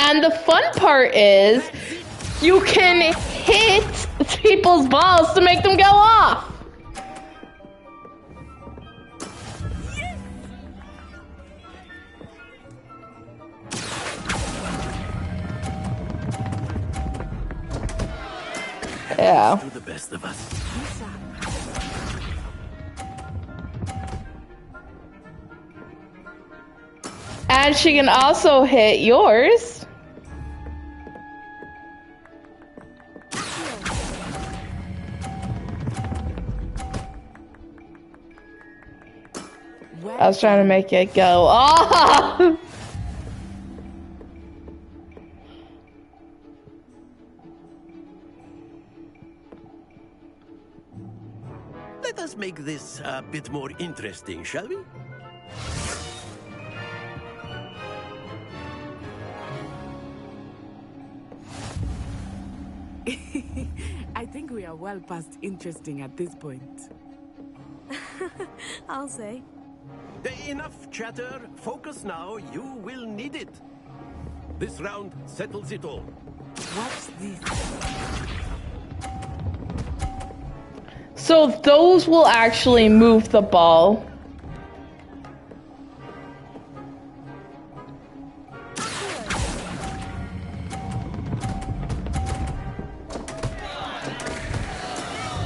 And the fun part is you can hit people's balls to make them go off. Yeah. Do the best of us. And she can also hit yours. I was trying to make it go. Oh! Let us make this a bit more interesting, shall we? I think we are well past interesting at this point. I'll say. Enough chatter. Focus now. You will need it. This round settles it all. Watch this. So those will actually move the ball.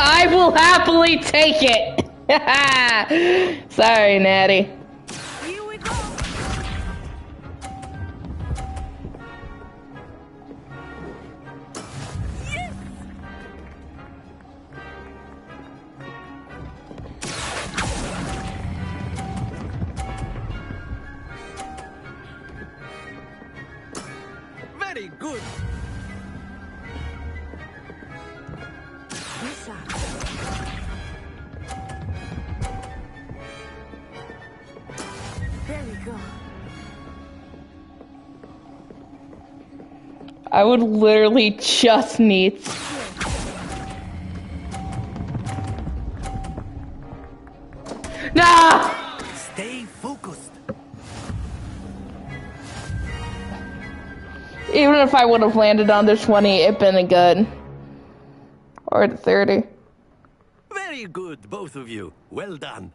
I will happily take it. Sorry, Natty. Here we go. Yes. Very good. There we go. I would literally just need... Nah! Stay focused. Even if I would have landed on the 20, it'd been good. Or the 30. Very good, both of you. Well done.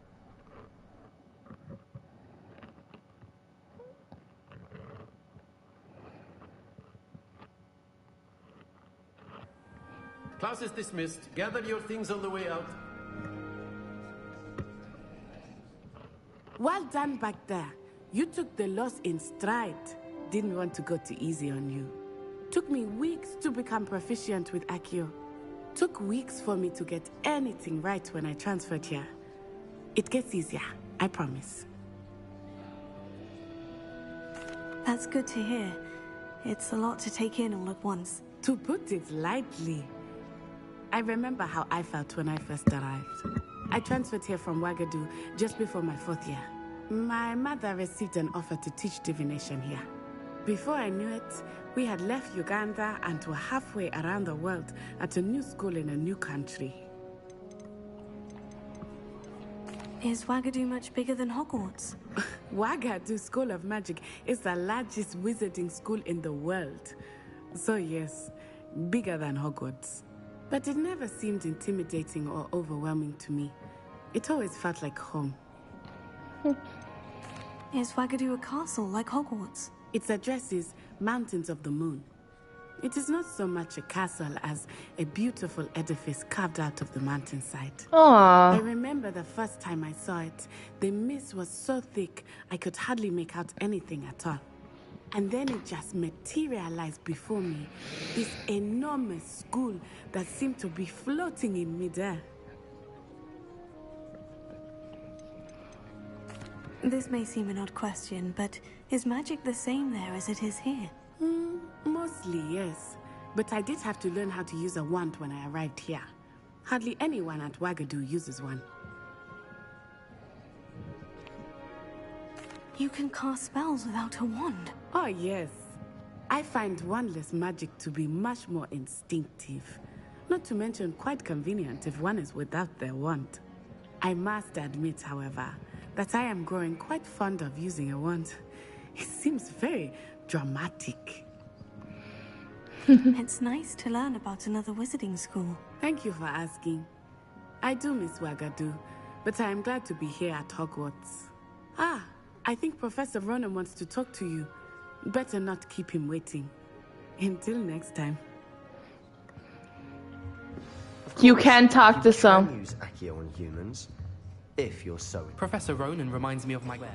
Class is dismissed. Gather your things on the way out. Well done back there. You took the loss in stride. Didn't want to go too easy on you. Took me weeks to become proficient with Accio. Took weeks for me to get anything right when I transferred here. It gets easier, I promise. That's good to hear. It's a lot to take in all at once. To put it lightly. I remember how I felt when I first arrived. I transferred here from Ouagadougou just before my 4th year. My mother received an offer to teach divination here. Before I knew it, we had left Uganda and were halfway around the world at a new school in a new country. Is Ouagadougou much bigger than Hogwarts? Ouagadougou School of Magic is the largest wizarding school in the world. So yes, bigger than Hogwarts. But it never seemed intimidating or overwhelming to me. It always felt like home. Is Ouagadougou a castle like Hogwarts? Its address is Mountains of the Moon. It is not so much a castle as a beautiful edifice carved out of the mountainside. Aww. I remember the first time I saw it, the mist was so thick I could hardly make out anything at all. And then it just materialized before me, this enormous school that seemed to be floating in midair. This may seem an odd question, but is magic the same there as it is here? Mostly, yes. But I did have to learn how to use a wand when I arrived here. Hardly anyone at Wagadu uses one. You can cast spells without a wand? Oh, yes. I find wandless magic to be much more instinctive. Not to mention quite convenient if one is without their wand. I must admit, however, that I am growing quite fond of using a wand. It seems very dramatic. It's nice to learn about another wizarding school. Thank you for asking. I do miss Wagadu, but I am glad to be here at Hogwarts. Ah, I think Professor Ronan wants to talk to you. Better not keep him waiting. Until next time. You can talk to some. You can use Accio on humans, if you're so... Professor Ronan reminds me of my... Well,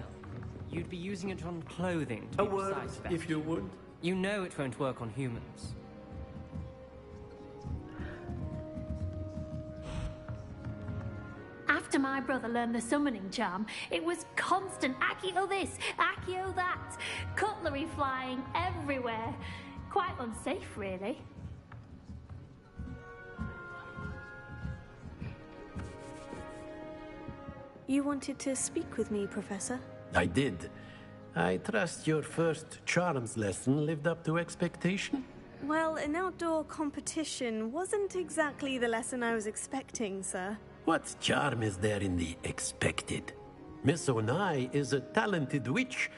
you'd be using it on clothing to A be word, precise, Beth. if you would. You know it won't work on humans. After my brother learned the summoning charm, it was constant Accio this, Accio that. Cutlery flying everywhere. Quite unsafe, really. You wanted to speak with me, Professor? I did. I trust your first charms lesson lived up to expectation? Well, an outdoor competition wasn't exactly the lesson I was expecting, sir. What charm is there in the expected? Miss Onai is a talented witch.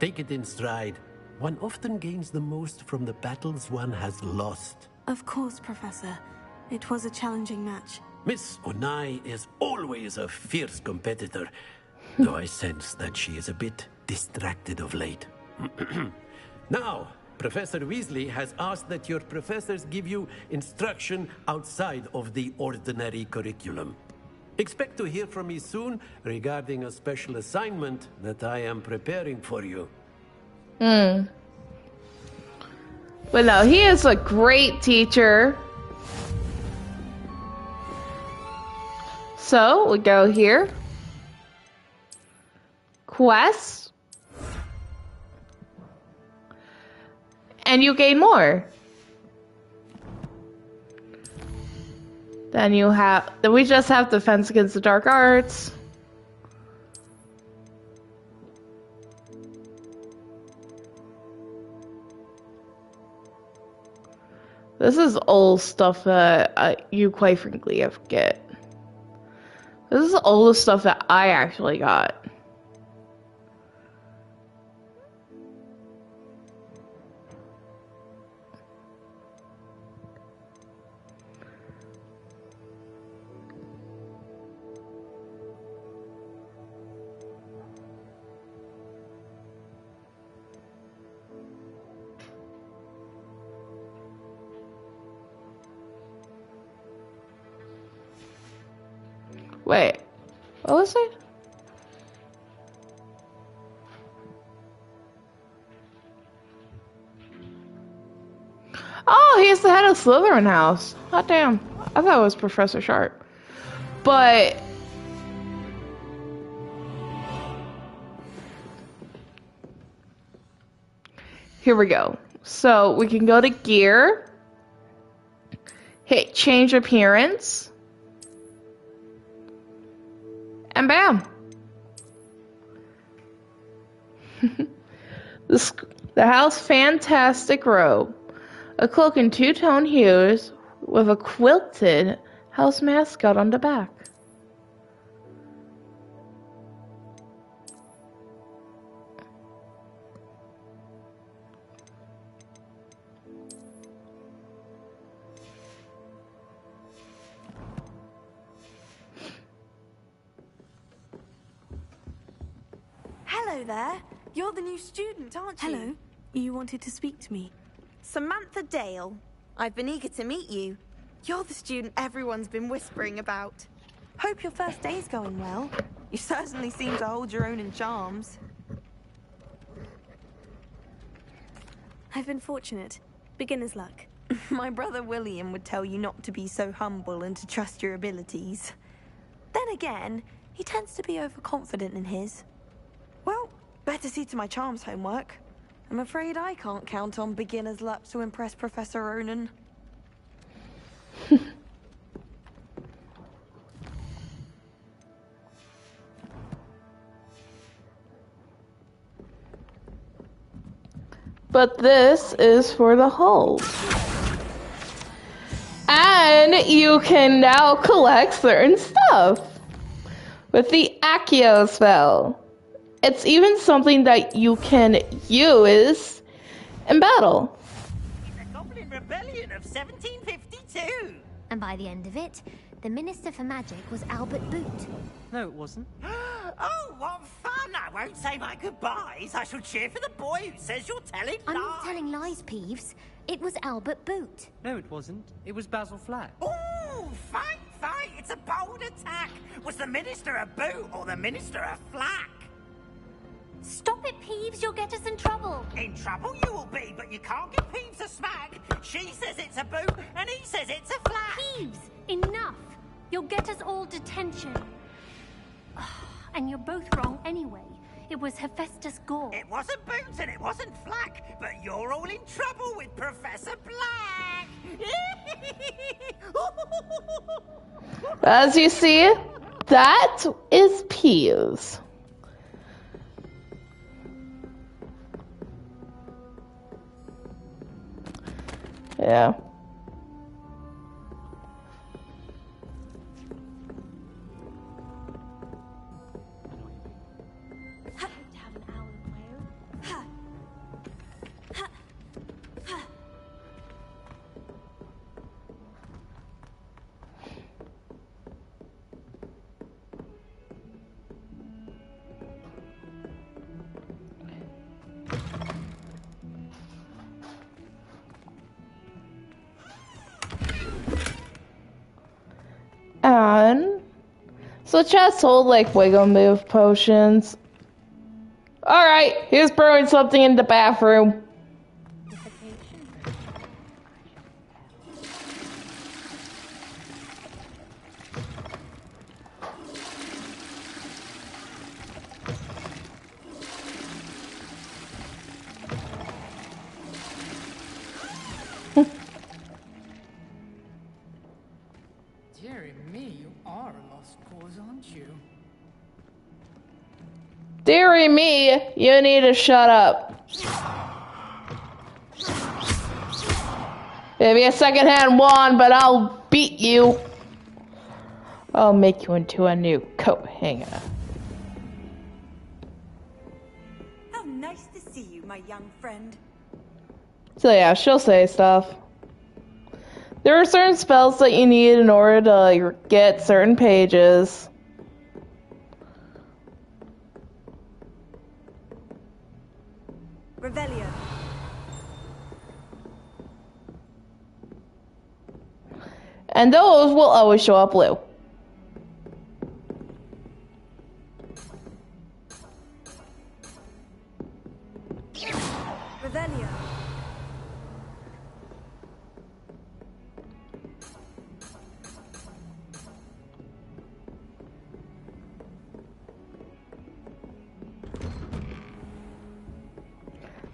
Take it in stride. One often gains the most from the battles one has lost. Of course, Professor. It was a challenging match. Miss Onai is always a fierce competitor, though I sense that she is a bit distracted of late. Now, Professor Weasley has asked that your professors give you instruction outside of the ordinary curriculum. Expect to hear from me soon regarding a special assignment that I am preparing for you. But no, he is a great teacher. So, we go here. Quest. And you gain more. Then we just have Defense Against the Dark Arts. This is old stuff that you quite frankly get. This is all the stuff that I actually got. Wait, what was it? Oh, he's the head of Slytherin House. Hot damn. I thought it was Professor Sharp. But here we go. So we can go to gear, hit change appearance, and bam! The house fantastic robe. A cloak in two-tone hues with a quilted house mascot on the back. Hello there. You're the new student, aren't you? Hello. You wanted to speak to me? Samantha Dale. I've been eager to meet you. You're the student everyone's been whispering about. Hope your first day's going well. You certainly seem to hold your own in charms. I've been fortunate. Beginner's luck. My brother William would tell you not to be so humble and to trust your abilities. Then again, he tends to be overconfident in his. Better see to my charms homework. I'm afraid I can't count on beginner's luck to impress Professor Ronan. But this is for the hold. And you can now collect certain stuff with the Accio spell. It's even something that you can use in battle. The Goblin Rebellion of 1752. And by the end of it, the Minister for Magic was Albert Boot. No, it wasn't. Oh, what fun! I won't say my goodbyes. I shall cheer for the boy who says you're telling lies. I'm not telling lies, Peeves. It was Albert Boot. No, it wasn't. It was Basil Flack. Ooh, fight, fight! It's a bold attack. Was the Minister a boot or the Minister a flack? Stop it, Peeves. You'll get us in trouble. In trouble you will be, but you can't give Peeves a smack. She says it's a boot, and he says it's a flack. Peeves, enough. You'll get us all detention. And you're both wrong anyway. It was Hephaestus Gore. It wasn't boot and it wasn't flack, but you're all in trouble with Professor Black. As you see, that is Peeves. Yeah. And so Chad's told like wiggle move potions. Alright, here's brewing something in the bathroom. Dearie me, you are a lost cause, aren't you? Dearie me, you need to shut up. Maybe a second-hand wand, but I'll beat you. I'll make you into a new coat hanger. How nice to see you, my young friend. So yeah, she'll say stuff. There are certain spells that you need in order to get certain pages. Revelio. And those will always show up blue. Revelio.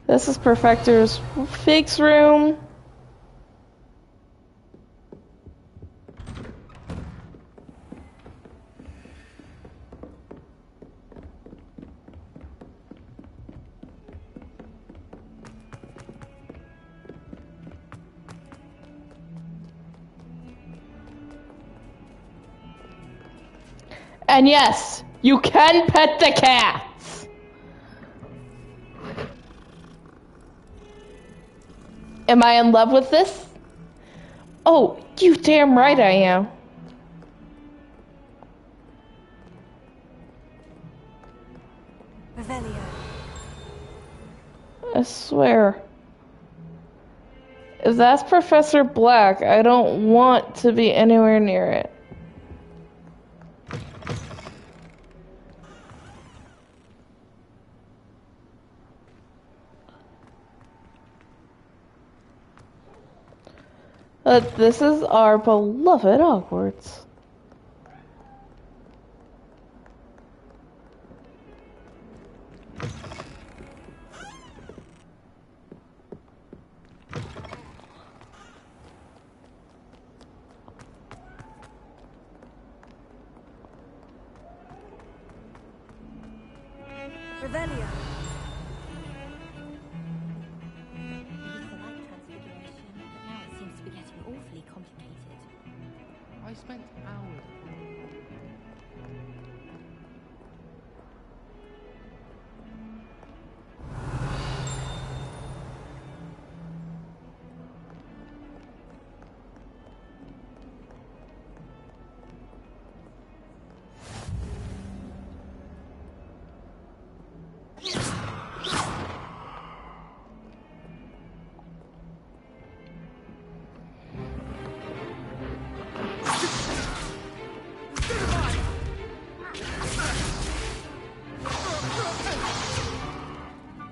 This is Perfector's Fix room. And yes, you can pet the cats. Am I in love with this? Oh, you damn right I am. Revelio. I swear. If that's Professor Black, I don't want to be anywhere near it. This is our beloved Hogwarts. Revelio. Now it seems to be getting awfully complicated. I spent hours.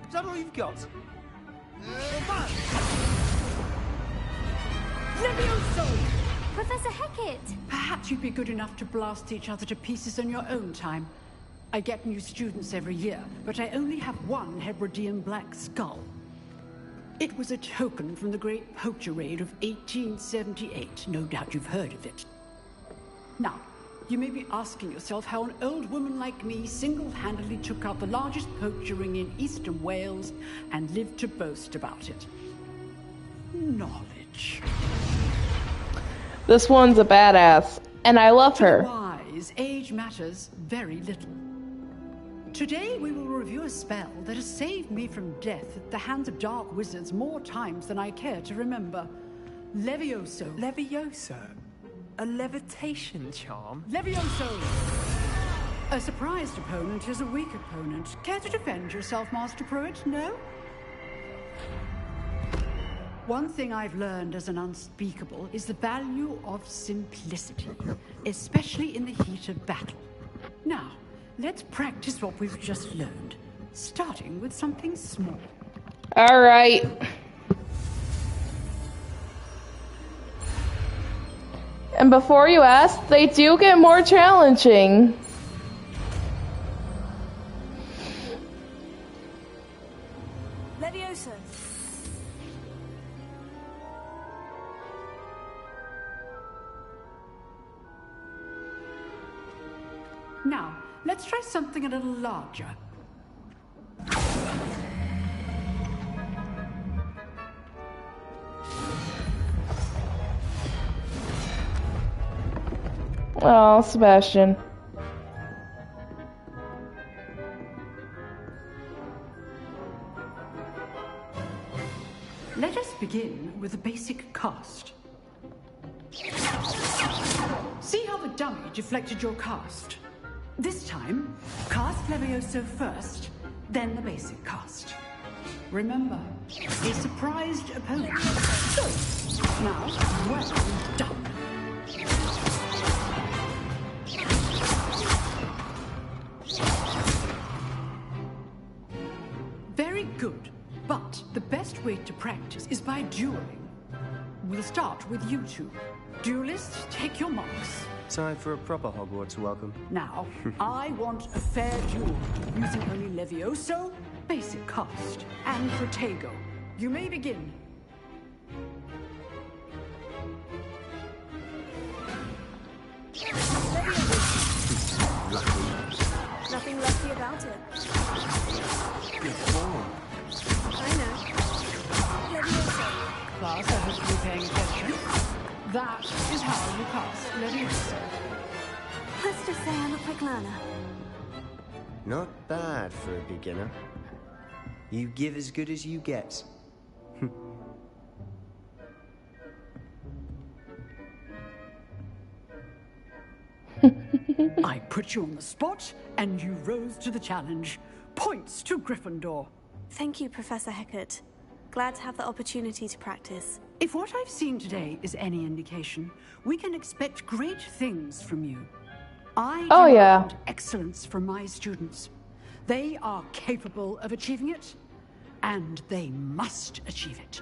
Is that all you've got? Levioso! Professor Hecat! Perhaps you'd be good enough to blast each other to pieces on your own time. I get new students every year, but I only have one Hebridean black skull. It was a token from the Great Poacher Raid of 1878. No doubt you've heard of it. Now, you may be asking yourself how an old woman like me single-handedly took out the largest poacher ring in eastern Wales and lived to boast about it. Knowledge. This one's a badass, and I love her. Wise, age matters very little. Today we will review a spell that has saved me from death at the hands of dark wizards more times than I care to remember. Levioso. Levioso? A levitation charm? Levioso! A surprised opponent is a weak opponent. Care to defend yourself, Master Pruitt? No? One thing I've learned as an unspeakable is the value of simplicity, especially in the heat of battle. Now, let's practice what we've just learned, starting with something small. All right. And before you ask, they do get more challenging. Levioso. Now, let's try something a little larger. Oh, Sebastian. Let us begin with the basic cast. See how the dummy deflected your cast? This time, cast Levioso first, then the basic cast. Remember, a surprised opponent. So, now, well done. Very good, but the best way to practice is by dueling. We'll start with you two. Duelists, take your marks. Time for a proper Hogwarts welcome. Now, I want a fair duel, using only Levioso, basic cast, and Protego. You may begin. Nothing lucky about it. Good form. I know. Levioso. Class, I hope you're paying attention. That is how you cast Levioso. Let's just say I'm a quick learner. Not bad for a beginner. You give as good as you get. I put you on the spot, and you rose to the challenge. Points to Gryffindor. Thank you, Professor Hecat. Glad to have the opportunity to practice. If what I've seen today is any indication, we can expect great things from you. I demand excellence from my students. They are capable of achieving it, and they must achieve it.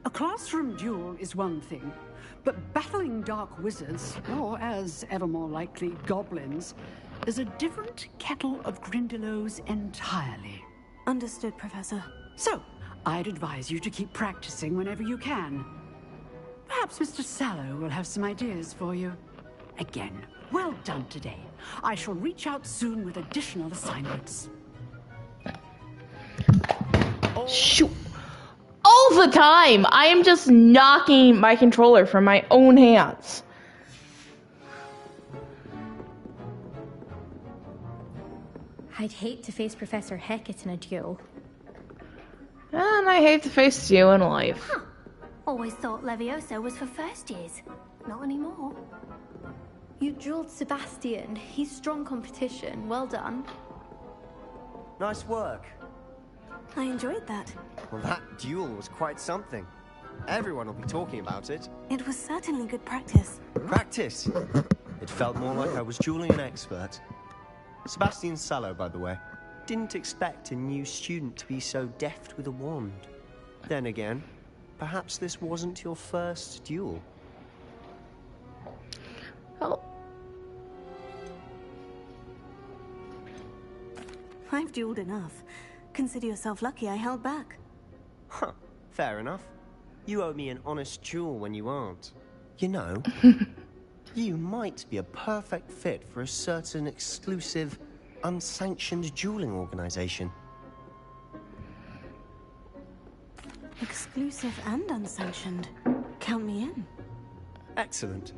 A classroom duel is one thing, but battling dark wizards, or as ever more likely, goblins, is a different kettle of Grindylows entirely. Understood, Professor. So, I'd advise you to keep practicing whenever you can. Perhaps Mr. Sallow will have some ideas for you. Again, well done today. I shall reach out soon with additional assignments. Shoot. All the time! I am just knocking my controller from my own hands. I'd hate to face Professor Hecat in a duel. And I hate to face you in life. Huh. Always thought Leviosa was for first years. Not anymore. You drilled Sebastian. He's strong competition. Well done. Nice work. I enjoyed that. Well, that duel was quite something. Everyone will be talking about it. It was certainly good practice. Practice? It felt more like I was dueling an expert. Sebastian Sallow, by the way. Didn't expect a new student to be so deft with a wand. Then again, perhaps this wasn't your first duel. Oh. I've dueled enough. Consider yourself lucky I held back. Huh, fair enough. You owe me an honest duel when you aren't. You know, you might be a perfect fit for a certain exclusive, unsanctioned dueling organization. Exclusive and unsanctioned. Count me in. Excellent.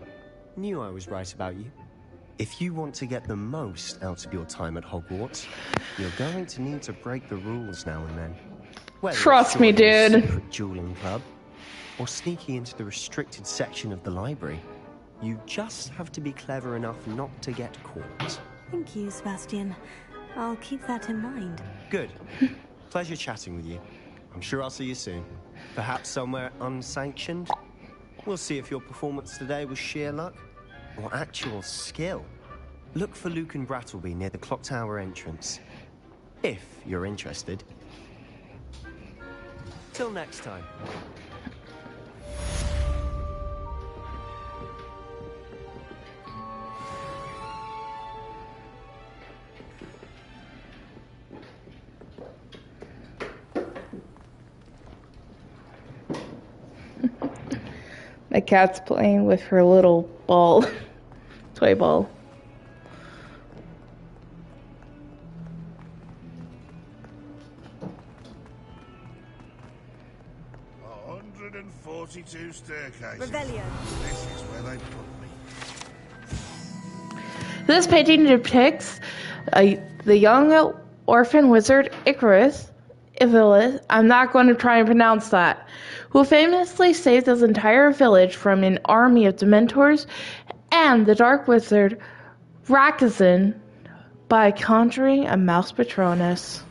Knew I was right about you. If you want to get the most out of your time at Hogwarts, you're going to need to break the rules now and then. Trust me, dude. A secret dueling club, or sneaking into the restricted section of the library. You just have to be clever enough not to get caught. Thank you, Sebastian. I'll keep that in mind. Good. Pleasure chatting with you. I'm sure I'll see you soon. Perhaps somewhere unsanctioned? We'll see if your performance today was sheer luck or actual skill. Look for Luke and Brattleby near the clock tower entrance. If you're interested. Till next time. My cat's playing with her little ball, toy ball. A 142 staircases. Revelio. This is where they put me. This painting depicts the young orphan wizard Icarus, I'm not going to try and pronounce that, who famously saved his entire village from an army of Dementors and the dark wizard Rakazan by conjuring a mouse Patronus.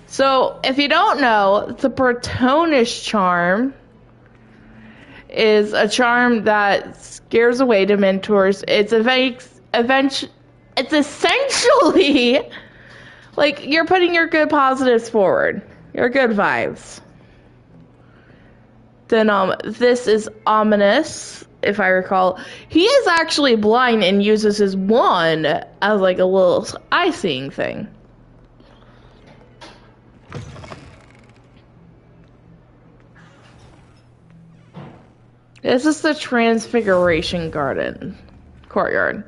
So, if you don't know, the Patronus charm is a charm that scares away Dementors. It's essentially like you're putting your good positives forward, your good vibes. Then this is ominous, if I recall. He is actually blind and uses his wand as like a little eye-seeing thing. This is the Transfiguration Garden courtyard.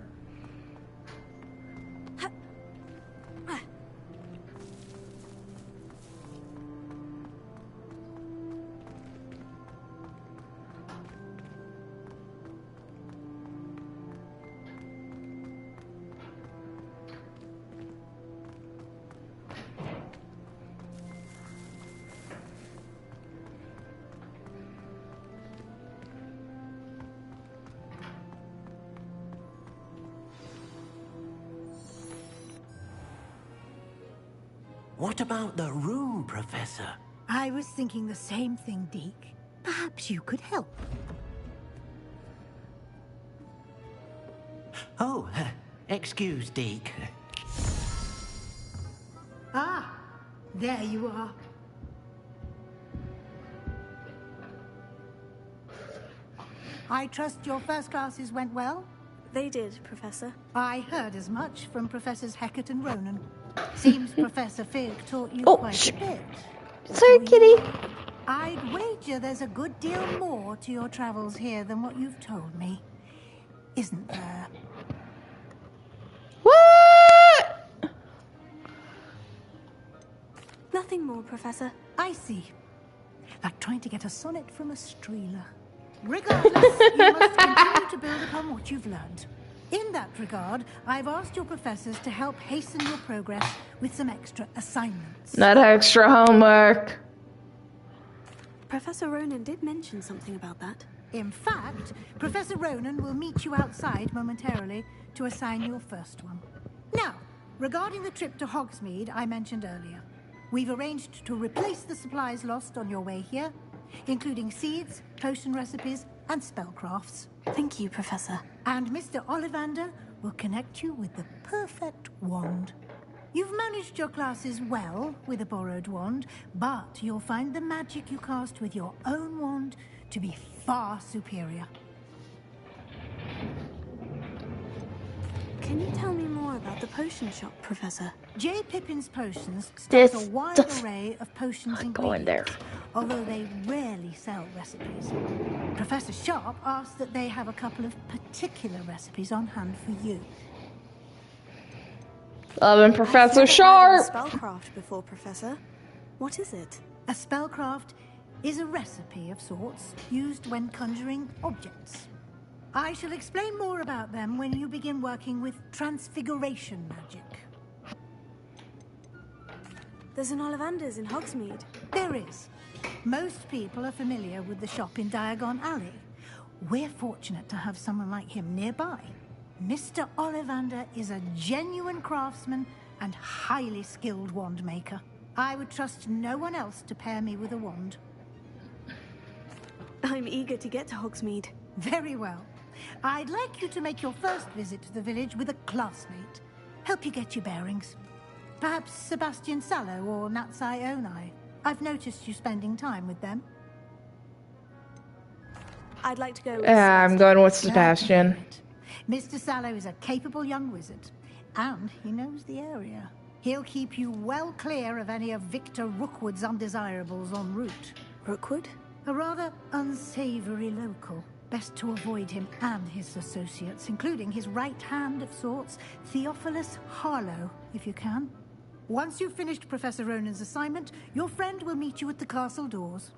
What about the room, Professor? I was thinking the same thing, Deke. Perhaps you could help. Oh, excuse, Deke. Ah, there you are. I trust your first classes went well? They did, Professor. I heard as much from Professors Hecat and Ronan. Seems Professor Fig taught you quite a bit. Sorry, kitty. I'd wager there's a good deal more to your travels here than what you've told me. Isn't there? What? Nothing more, Professor. I see. Like trying to get a sonnet from a streeler. Regardless, you must continue to build upon what you've learned. In that regard, I've asked your professors to help hasten your progress with some extra assignments. Not extra homework. Professor Ronan did mention something about that. In fact, Professor Ronan will meet you outside momentarily to assign your first one. Now, regarding the trip to Hogsmeade I mentioned earlier, we've arranged to replace the supplies lost on your way here, including seeds, potion recipes, and spellcrafts. Thank you, Professor. And Mr. Ollivander will connect you with the perfect wand. You've managed your classes well with a borrowed wand, but you'll find the magic you cast with your own wand to be far superior. Can you tell me more about the potion shop, Professor? J. Pippin's Potions stocks a wide This array of potions and going there. although they rarely sell recipes. Professor Sharp asked that they have a couple of particular recipes on hand for you. Loving Professor I've never Sharp. heard of spellcraft before, Professor. What is it? A spellcraft is a recipe of sorts used when conjuring objects. I shall explain more about them when you begin working with transfiguration magic. There's an Ollivander's in Hogsmeade. There is. Most people are familiar with the shop in Diagon Alley. We're fortunate to have someone like him nearby. Mr. Ollivander is a genuine craftsman and highly skilled wand maker. I would trust no one else to pair me with a wand. I'm eager to get to Hogsmeade. Very well. I'd like you to make your first visit to the village with a classmate. Help you get your bearings. Perhaps Sebastian Sallow or Natsai Onai. I've noticed you spending time with them. I'd like to go with Yeah, I'm going with Sebastian. Mr. Sallow is a capable young wizard, and he knows the area. He'll keep you well clear of any of Victor Rookwood's undesirables en route. Rookwood? A rather unsavory local. Best to avoid him and his associates, including his right hand of sorts, Theophilus Harlow, if you can. Once you've finished Professor Ronan's assignment, your friend will meet you at the castle doors.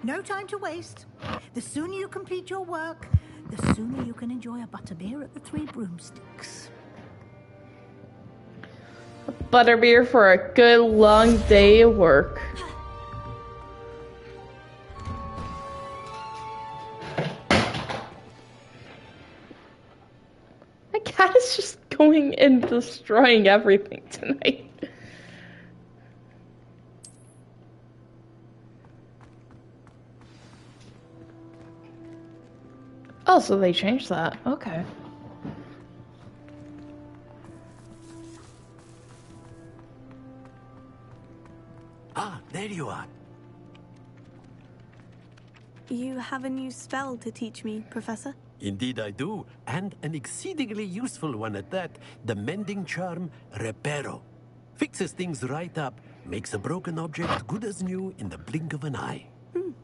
No time to waste. The sooner you complete your work, the sooner you can enjoy a butterbeer at the Three Broomsticks. Butterbeer for a good long day of work. My cat is just going and destroying everything tonight. Oh, so they changed that. Okay. Ah, there you are. You have a new spell to teach me, Professor? Indeed I do, and an exceedingly useful one at that. The mending charm, Reparo. Fixes things right up, makes a broken object good as new in the blink of an eye.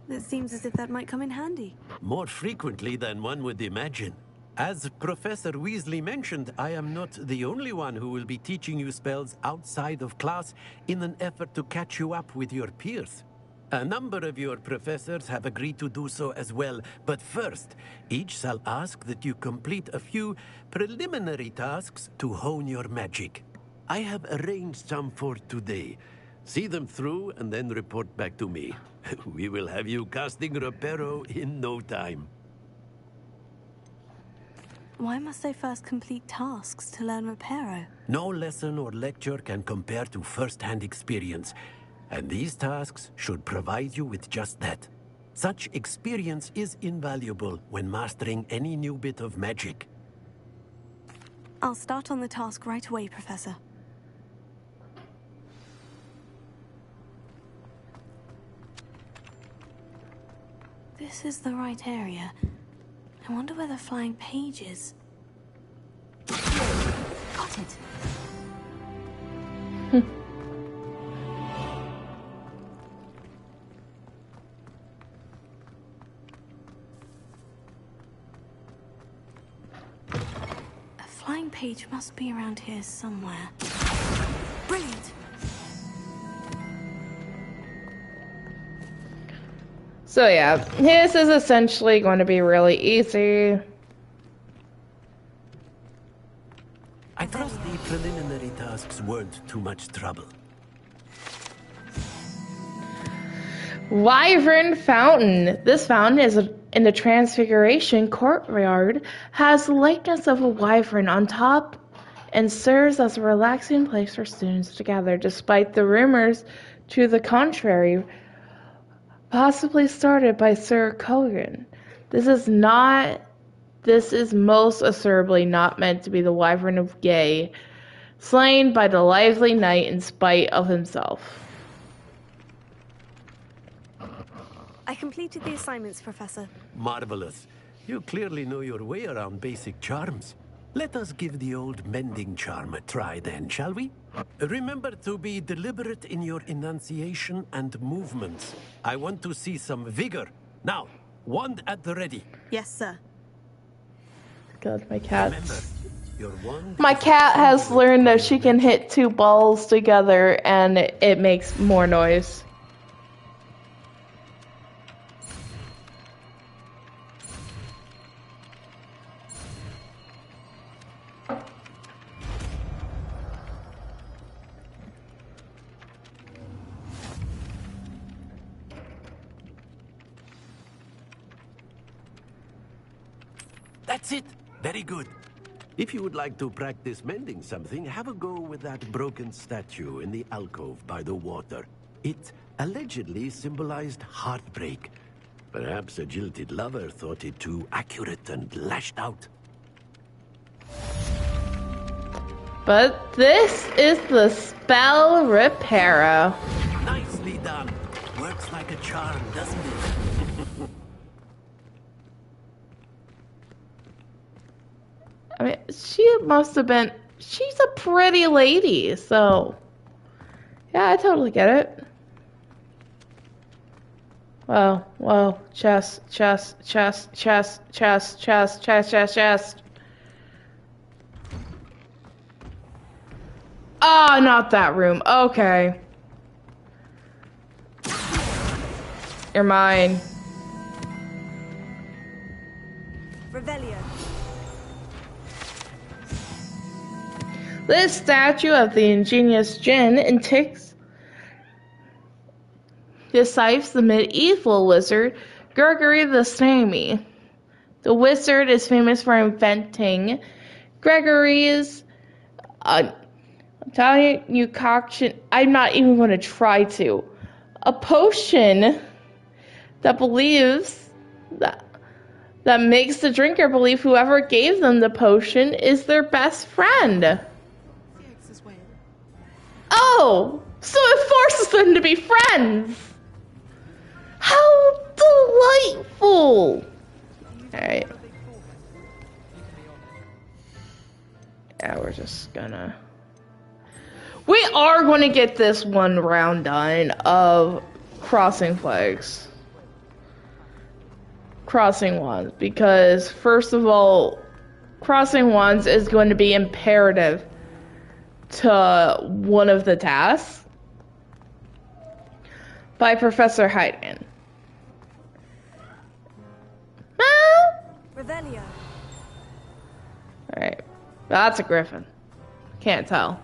It seems as if that might come in handy. More frequently than one would imagine. As Professor Weasley mentioned, I am not the only one who will be teaching you spells outside of class in an effort to catch you up with your peers. A number of your professors have agreed to do so as well, but first, each shall ask that you complete a few preliminary tasks to hone your magic. I have arranged some for today. See them through and then report back to me. We will have you casting Reparo in no time. Why must I first complete tasks to learn Reparo? No lesson or lecture can compare to first-hand experience, and these tasks should provide you with just that. Such experience is invaluable when mastering any new bit of magic. I'll start on the task right away, Professor. This is the right area. I wonder where the flying page is. Got it. A flying page must be around here somewhere. Brilliant. So yeah, this is essentially going to be really easy. I trust the preliminary tasks weren't too much trouble. Wyvern Fountain. This fountain is in the Transfiguration courtyard, has the likeness of a wyvern on top, and serves as a relaxing place for students to gather, despite the rumors to the contrary, possibly started by Sir Kogan. This is most assuredly not meant to be the Wyvern of Gay, slain by the lively knight in spite of himself. I completed the assignments, Professor. Marvelous. You clearly know your way around basic charms. Let us give the old mending charm a try then, shall we? Remember to be deliberate in your enunciation and movements. I want to see some vigor. Now, wand at the ready. Yes, sir. God, my cat. Remember, your wand My cat has learned that she can hit two balls together and it makes more noise. That's it. Very good. If you would like to practice mending something, have a go with that broken statue in the alcove by the water. It allegedly symbolized heartbreak. Perhaps a jilted lover thought it too accurate and lashed out. But this is the spell repairer. Nicely done. Works like a charm, doesn't it? I mean, she must have been... She's a pretty lady, so... Yeah, I totally get it. Whoa, chest. Oh, not that room. Okay. You're mine. Revelio. This statue of the ingenious Jinn deciphers the medieval wizard Gregory the Snamy. The wizard is famous for inventing Gregory's Italian concoction. I'm not even going to try to. A potion that makes the drinker believe whoever gave them the potion is their best friend. Oh, so it forces them to be friends. How delightful. Alright. Yeah, we're just gonna... We are going to get this one round done of crossing flags. Crossing wands, because first of all, crossing wands is going to be imperative to one of the tasks by Professor Hayden. Revelio. Alright, that's a griffin. Can't tell.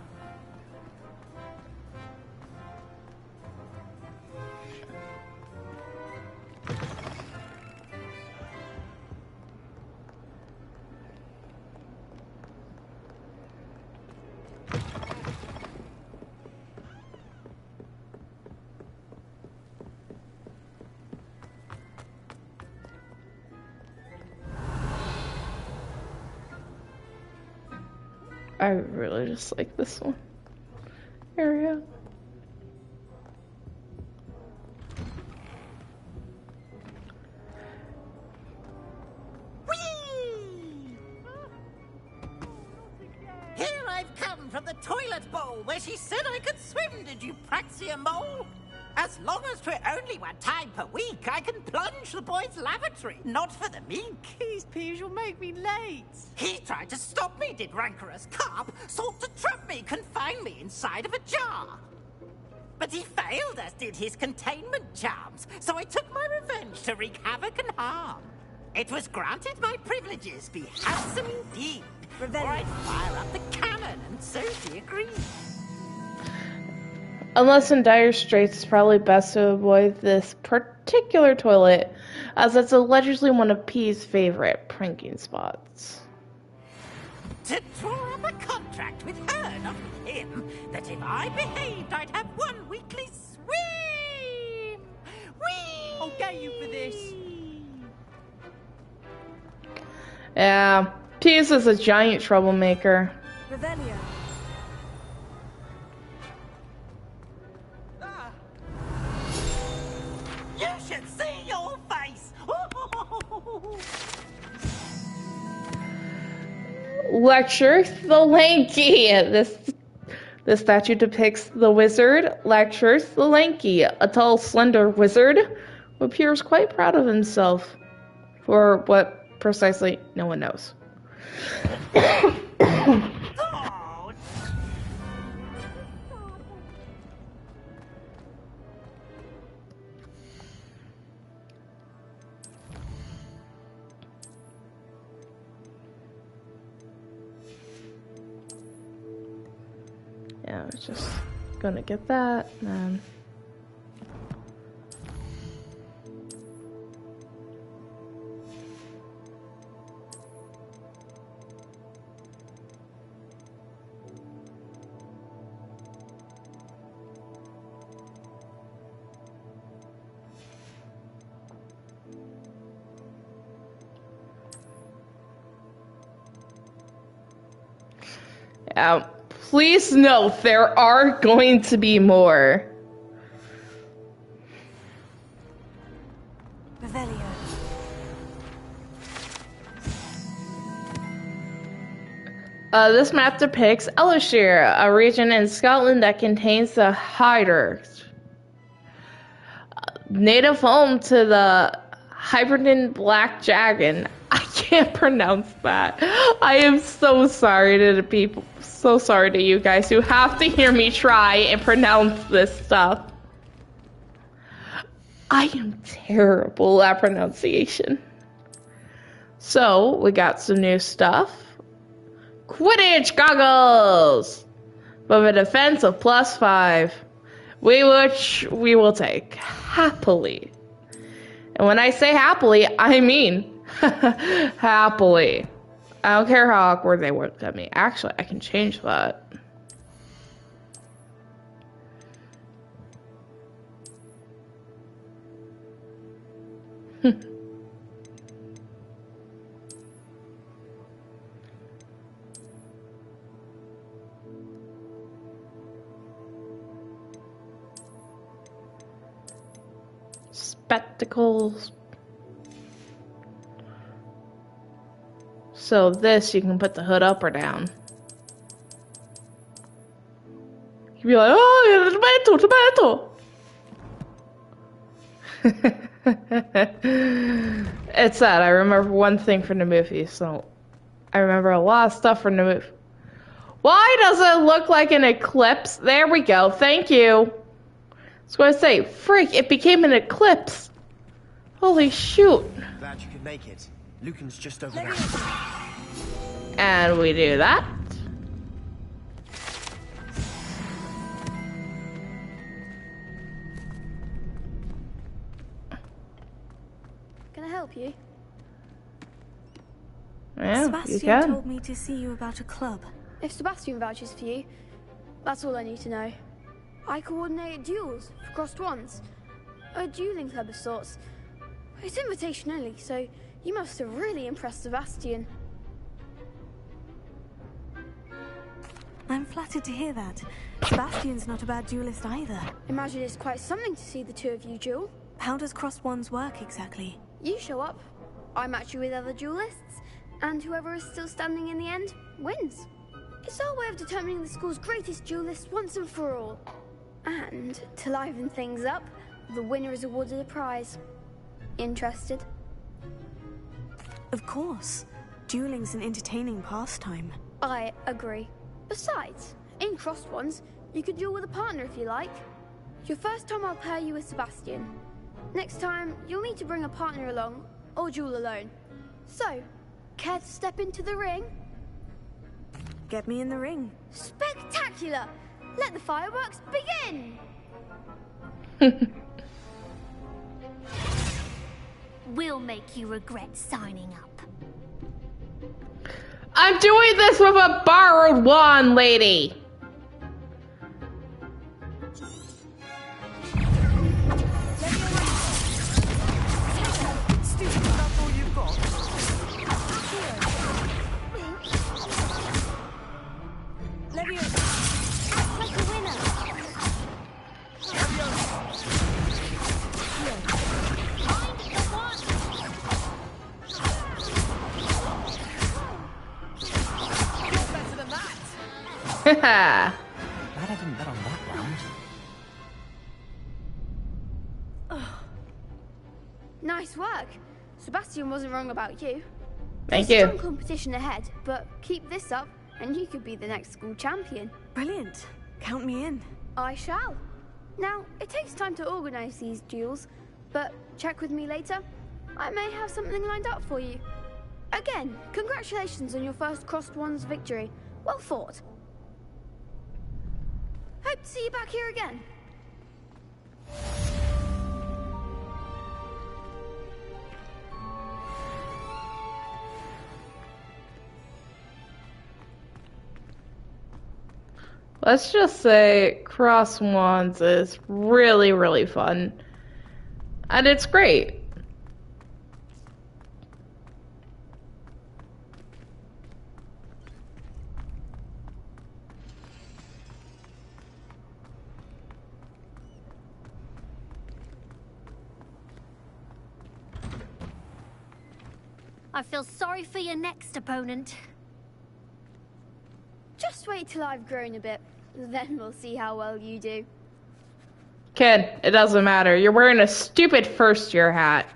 I really just like this one area. Here I've come from the toilet bowl where she said I could swim, did you praxia mole? As long as 'twere only one time per week, I can plunge the boy's lavatory, not for the meek. These peas will make me late. He tried to stop me, did rancorous carp, sought to trap me, confine me inside of a jar. But he failed, as did his containment charms, so I took my revenge to wreak havoc and harm. It was granted my privileges be handsome indeed, or I'd fire up the cannon, and so she agreed. Unless in dire straits, it's probably best to avoid this particular toilet, as it's allegedly one of P's favorite pranking spots. To draw up a contract with her, not with him, that if I behaved, I'd have one weekly swim! Whee! I'll get you for this. Yeah, Pius is a giant troublemaker. Revelio. You should see your face! Lecture the Lanky. This statue depicts the wizard lectures the Lanky, a tall, slender wizard who appears quite proud of himself. For what precisely, no one knows. Yeah, I was just gonna get that, and then... please note, there are going to be more. Revelio. This map depicts Elishire, a region in Scotland that contains the Hyders, native home to the Hibernian Black Dragon. I can't pronounce that. I am so sorry to the people. So sorry to you guys who have to hear me try and pronounce this stuff. I am terrible at pronunciation. So, we got some new stuff. Quidditch goggles! With a defense of +5. Which we will take happily. And when I say happily, I mean happily. I don't care how awkward they look at me. Actually, I can change that. Spectacles. So this, you can put the hood up or down. You'd be like, oh, tomato. It's sad. I remember one thing from the movie, so I remember a lot of stuff from the movie. Why does it look like an eclipse? There we go. Thank you. I was going to say, freak, it became an eclipse. Holy shoot. Glad you could make it. Lucan's just over there. And we do that. Can I help you? Yeah, Sebastian told me to see you about a club. If Sebastian vouches for you, that's all I need to know. I coordinate duels for crossed ones. A dueling club of sorts. It's invitation only, so you must have really impressed Sebastian. I'm flattered to hear that. Sebastian's not a bad duelist either. Imagine it's quite something to see the two of you duel. How does crossed ones work exactly? You show up, I match you with other duelists, and whoever is still standing in the end wins. It's our way of determining the school's greatest duelist once and for all. And to liven things up, the winner is awarded a prize. Interested? Of course. Dueling's an entertaining pastime. I agree. Besides, in crossed ones, you could duel with a partner if you like. your first time I'll pair you with Sebastian. Next time, you'll need to bring a partner along, or duel alone. So, care to step into the ring? Get me in the ring. Spectacular! Let the fireworks begin! We'll make you regret signing up. I'm doing this with a borrowed wand, lady! Glad I didn't bet on that round. Nice work. Sebastian wasn't wrong about you. Thank There's you. strong competition ahead, but keep this up and you could be the next school champion. Brilliant. Count me in. I shall. Now, it takes time to organize these duels, but check with me later. I may have something lined up for you. Again, congratulations on your first Crossed Wands victory. Well fought. Hope to see you back here again. Let's just say Cross Wands is really, really fun. And it's great. I feel sorry for your next opponent. Just wait till I've grown a bit. Then we'll see how well you do. Kid, it doesn't matter. You're wearing a stupid first-year hat.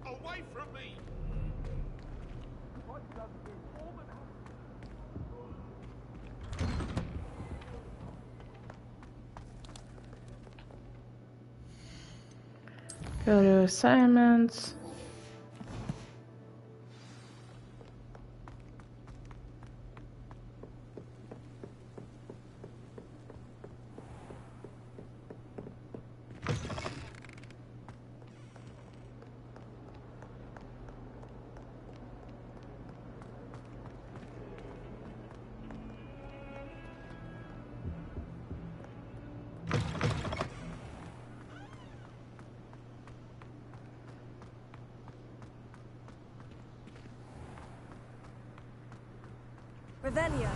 Away from me! Go to assignments. Revelio.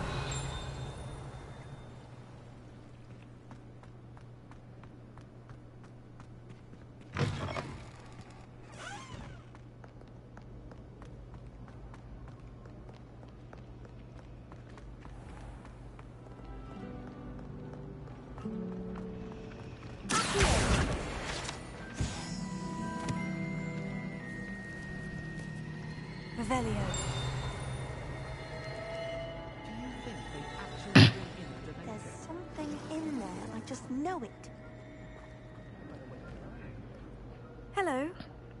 Revelio. There's something in there. I just know it. Hello.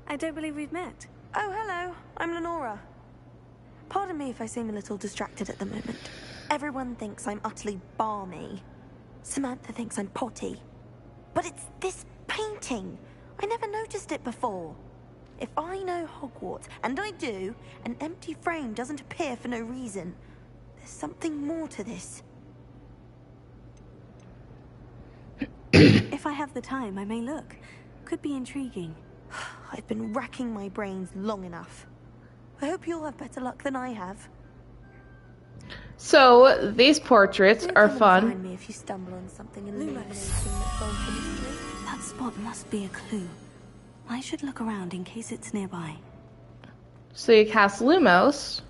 I don't believe we've met. Oh, hello. I'm Lenora. Pardon me if I seem a little distracted at the moment. Everyone thinks I'm utterly balmy. Samantha thinks I'm potty. But it's this painting. I never noticed it before. If I know Hogwarts, and I do, an empty frame doesn't appear for no reason. There's something more to this. If I have the time, I may look. Could be intriguing. I've been racking my brains long enough. I hope you'll have better luck than I have. So, these portraits are fun. Find me if you stumble on something illuminating that's gone for mystery. That spot must be a clue. I should look around in case it's nearby. So you cast Lumos.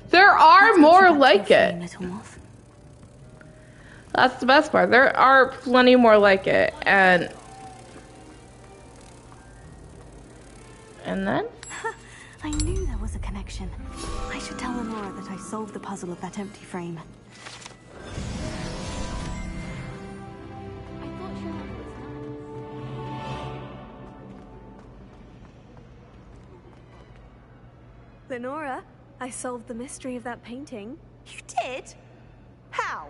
There are more like it. That's the best part. There are plenty more like it, and then? I knew there was a connection. I should tell Lenora that I solved the puzzle of that empty frame. Lenora, I solved the mystery of that painting. You did? How?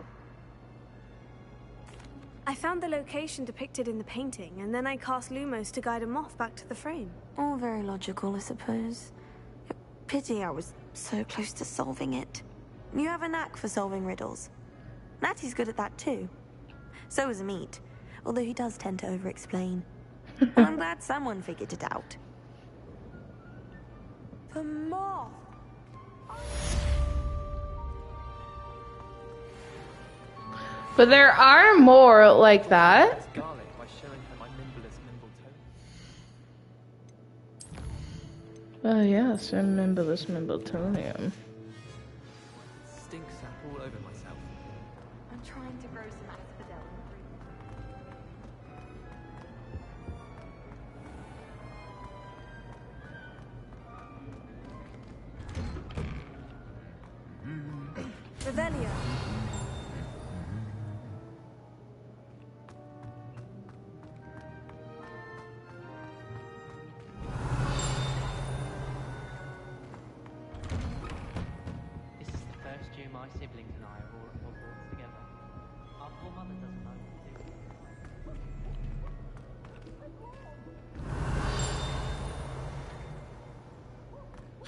I found the location depicted in the painting, and then I cast Lumos to guide a moth back to the frame. All very logical, I suppose. Pity I was so close to solving it. You have a knack for solving riddles. Natty's good at that too. So is Amit, although he does tend to over-explain. And I'm glad someone figured it out. The moth! But there are more like that. Garlic by showing her my nimblest nimble toe. Oh yes, remember this Mimbletoonium. Stink sap all over myself. I'm trying to grow some asphodel. Revelio. This is the first year my siblings and I are all at Hogwarts together. Our poor mother doesn't know what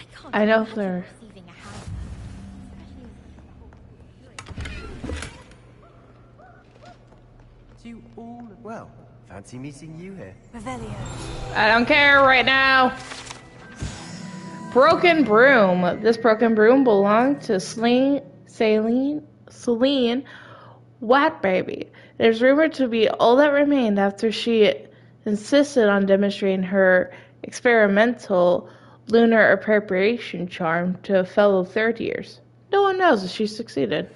to do. I know if they're... You all... Well, fancy meeting you here. Revelio. I don't care right now. Broken broom. This broken broom belonged to Celine Watbaby. It is rumored to be all that remained after she insisted on demonstrating her experimental lunar appropriation charm to fellow third years. No one knows if she succeeded.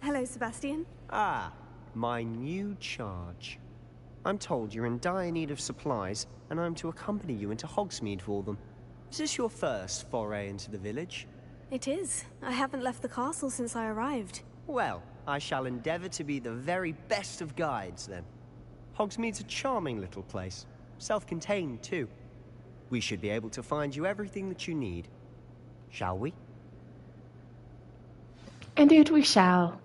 Hello, Sebastian. Ah, my new charge. I'm told you're in dire need of supplies, and I'm to accompany you into Hogsmeade for them. Is this your first foray into the village? It is. I haven't left the castle since I arrived. Well, I shall endeavour to be the very best of guides, then. Hogsmeade's a charming little place. Self-contained, too. We should be able to find you everything that you need. Shall we? Indeed we shall.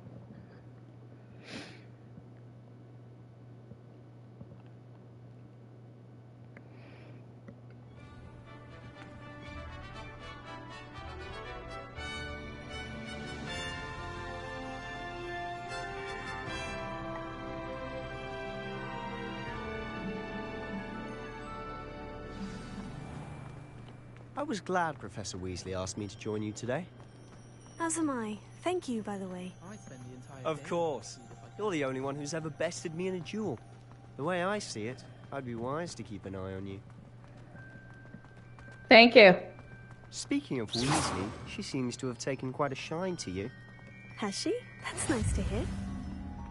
I was glad Professor Weasley asked me to join you today. As am I. Thank you, by the way. Of course. You're the only one who's ever bested me in a duel. The way I see it, I'd be wise to keep an eye on you. Thank you. Speaking of Weasley, she seems to have taken quite a shine to you. Has she? That's nice to hear.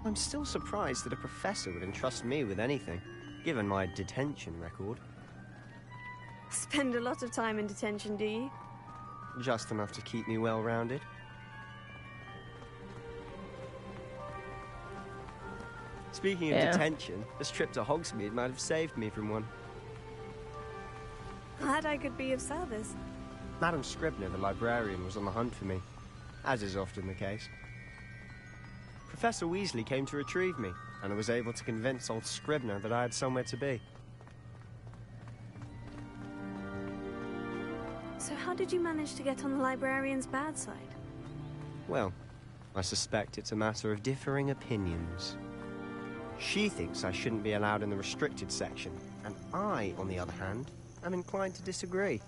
I'm still surprised that a professor would entrust me with anything, given my detention record. Spend a lot of time in detention, do you? Just enough to keep me well-rounded. Speaking of detention, this trip to Hogsmeade might have saved me from one. Glad I could be of service. Madam Scribner, the librarian, was on the hunt for me, as is often the case. Professor Weasley came to retrieve me, and I was able to convince old Scribner that I had somewhere to be. So how did you manage to get on the librarian's bad side? Well, I suspect it's a matter of differing opinions. She thinks I shouldn't be allowed in the restricted section, and I, on the other hand, am inclined to disagree.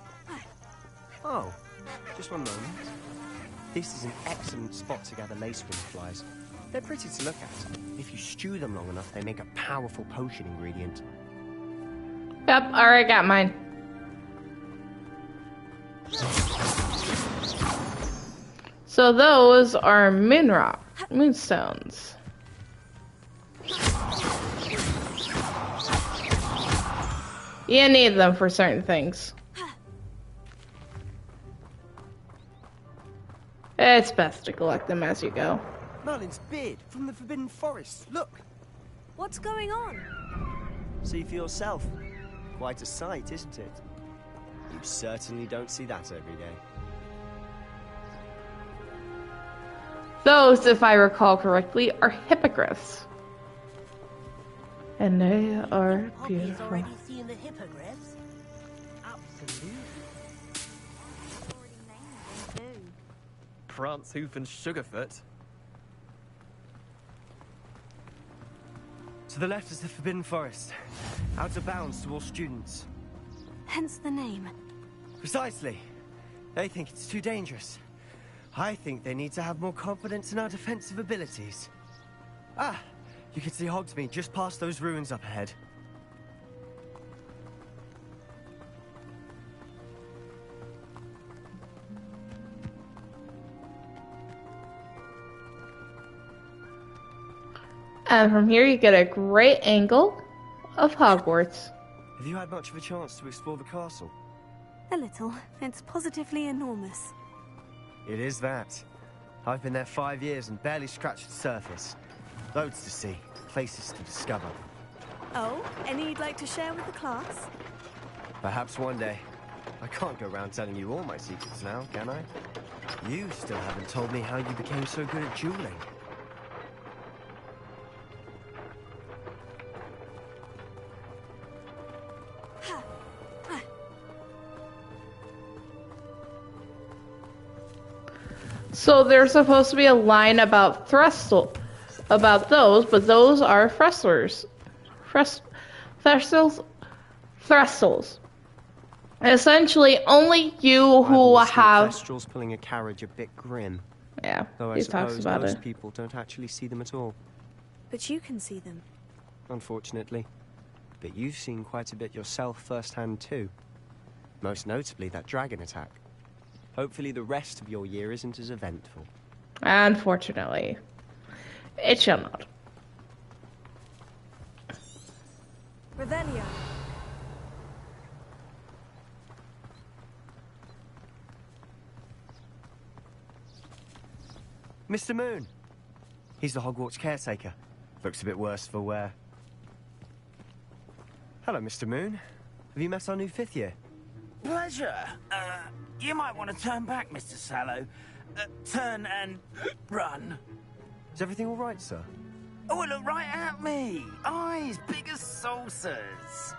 Oh, just one moment. This is an excellent spot to gather lacewing flies. They're pretty to look at. If you stew them long enough, they make a powerful potion ingredient. Yep, alright, got mine. So those are moonstones. You need them for certain things. It's best to collect them as you go. Merlin's beard from the Forbidden Forest. Look. What's going on? See for yourself. Quite a sight, isn't it? You certainly don't see that every day. Those, if I recall correctly, are hippogriffs. And they are beautiful. Already seen the hippogriffs? Absolutely. Prance, Hoof, and Sugarfoot. To the left is the Forbidden Forest. Out of bounds to all students. Hence the name. Precisely. They think it's too dangerous. I think they need to have more confidence in our defensive abilities. Ah, you can see Hogsmeade just past those ruins up ahead. And from here you get a great angle of Hogwarts. Have you had much of a chance to explore the castle? A little. It's positively enormous. It is that. I've been there 5 years and barely scratched the surface. Loads to see, places to discover. Oh, any you'd like to share with the class? Perhaps one day. I can't go around telling you all my secrets now, can I? You still haven't told me how you became so good at dueling. So there's supposed to be a line about about those, but those are Thrussels. Thrussels. Essentially, only you who have... Thestrals pulling a carriage a bit grim. Yeah, though I he talks suppose about most it. people don't actually see them at all. But you can see them. Unfortunately. But you've seen quite a bit yourself firsthand too. Most notably that dragon attack. Hopefully the rest of your year isn't as eventful. Unfortunately. It shall not. Revelio. Mr. Moon. He's the Hogwarts caretaker. Looks a bit worse for wear. Hello, Mr. Moon. Have you met our new 5th year? Pleasure. You might want to turn back, Mr. Sallow. Turn and run. Is everything all right, sir? Oh, look right at me. Eyes big as saucers.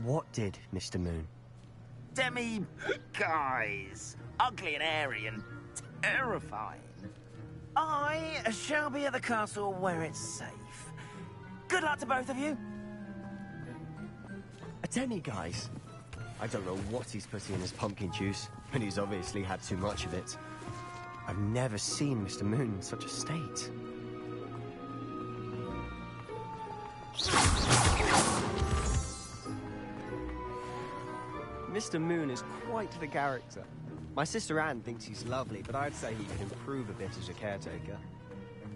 What did, Mr. Moon? Guys. Ugly and airy and terrifying. I shall be at the castle where it's safe. Good luck to both of you. A guys. I don't know what he's putting in his pumpkin juice, but he's obviously had too much of it. I've never seen Mr. Moon in such a state. Mr. Moon is quite the character. My sister Anne thinks he's lovely, but I'd say he could improve a bit as a caretaker.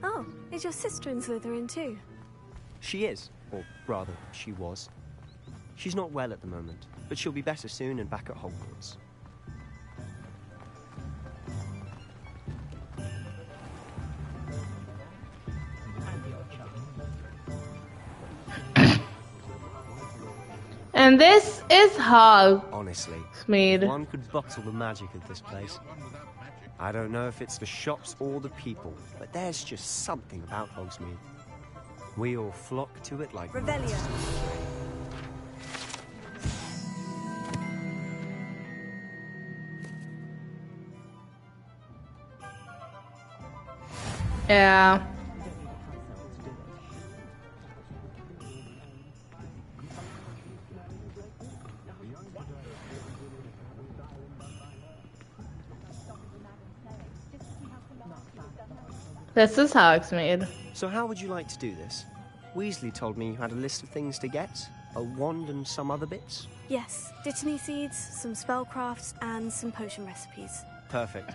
Oh, is your sister in Slytherin too? She is, or rather, she was. She's not well at the moment, but she'll be better soon and back at Hogwarts. And this is Honestly, Hogsmeade. one could bottle the magic of this place. I don't know if it's the shops or the people, but there's just something about Hogsmeade. We all flock to it like Revelio. Yeah. This is Hogsmeade. So how would you like to do this? Weasley told me you had a list of things to get, a wand and some other bits. Yes, Dittany seeds, some spellcrafts, and some potion recipes. Perfect.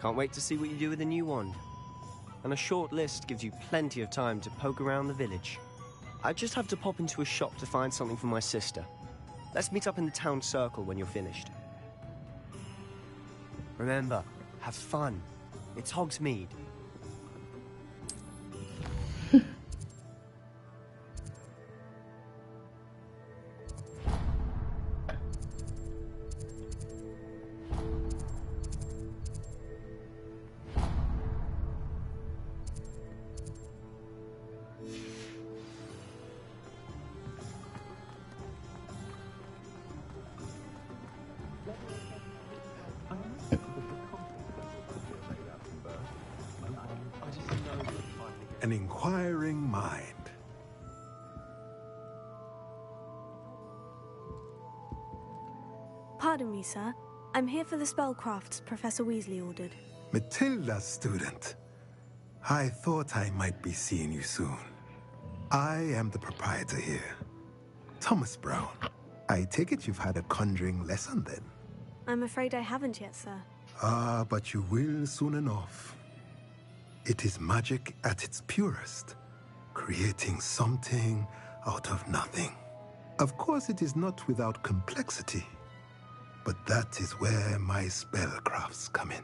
Can't wait to see what you do with the new wand. And a short list gives you plenty of time to poke around the village. I just have to pop into a shop to find something for my sister. Let's meet up in the town circle when you're finished. Remember, have fun. It's Hogsmeade. An inquiring mind. Pardon me, sir. I'm here for the spellcrafts Professor Weasley ordered. Matilda's student. I thought I might be seeing you soon. I am the proprietor here, Thomas Brown. I take it you've had a conjuring lesson then? I'm afraid I haven't yet, sir. Ah, but you will soon enough. It is magic at its purest, creating something out of nothing. Of course, it is not without complexity, but that is where my spellcrafts come in.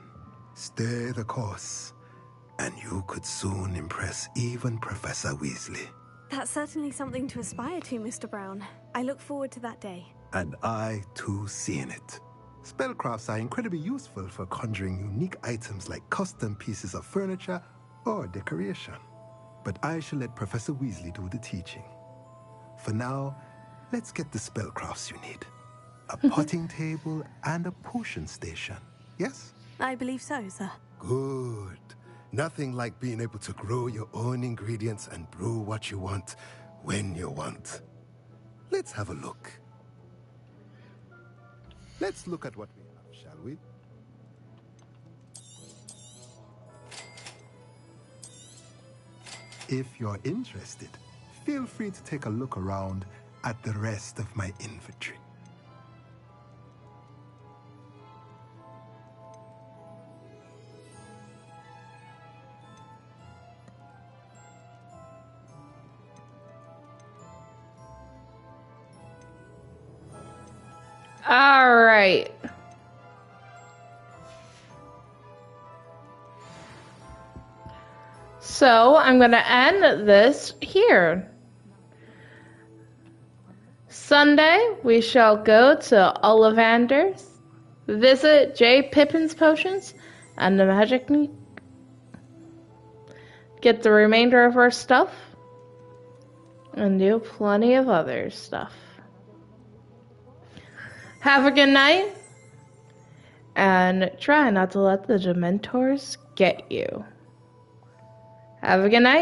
Stay the course, and you could soon impress even Professor Weasley. That's certainly something to aspire to, Mr. Brown. I look forward to that day. And I, too, seeing it. Spellcrafts are incredibly useful for conjuring unique items like custom pieces of furniture or decoration. But I shall let Professor Weasley do the teaching. For now, let's get the spellcrafts you need. A potting table and a potion station, yes? I believe so, sir. Good. Nothing like being able to grow your own ingredients and brew what you want when you want. Let's have a look. Let's look at what we have, shall we? If you're interested, feel free to take a look around at the rest of my inventory. All right. So I'm going to end this here. Sunday, we shall go to Ollivander's, visit J. Pippin's potions, and the magic meat. Get the remainder of our stuff, and do plenty of other stuff. Have a good night, and try not to let the Dementors get you. Have a good night.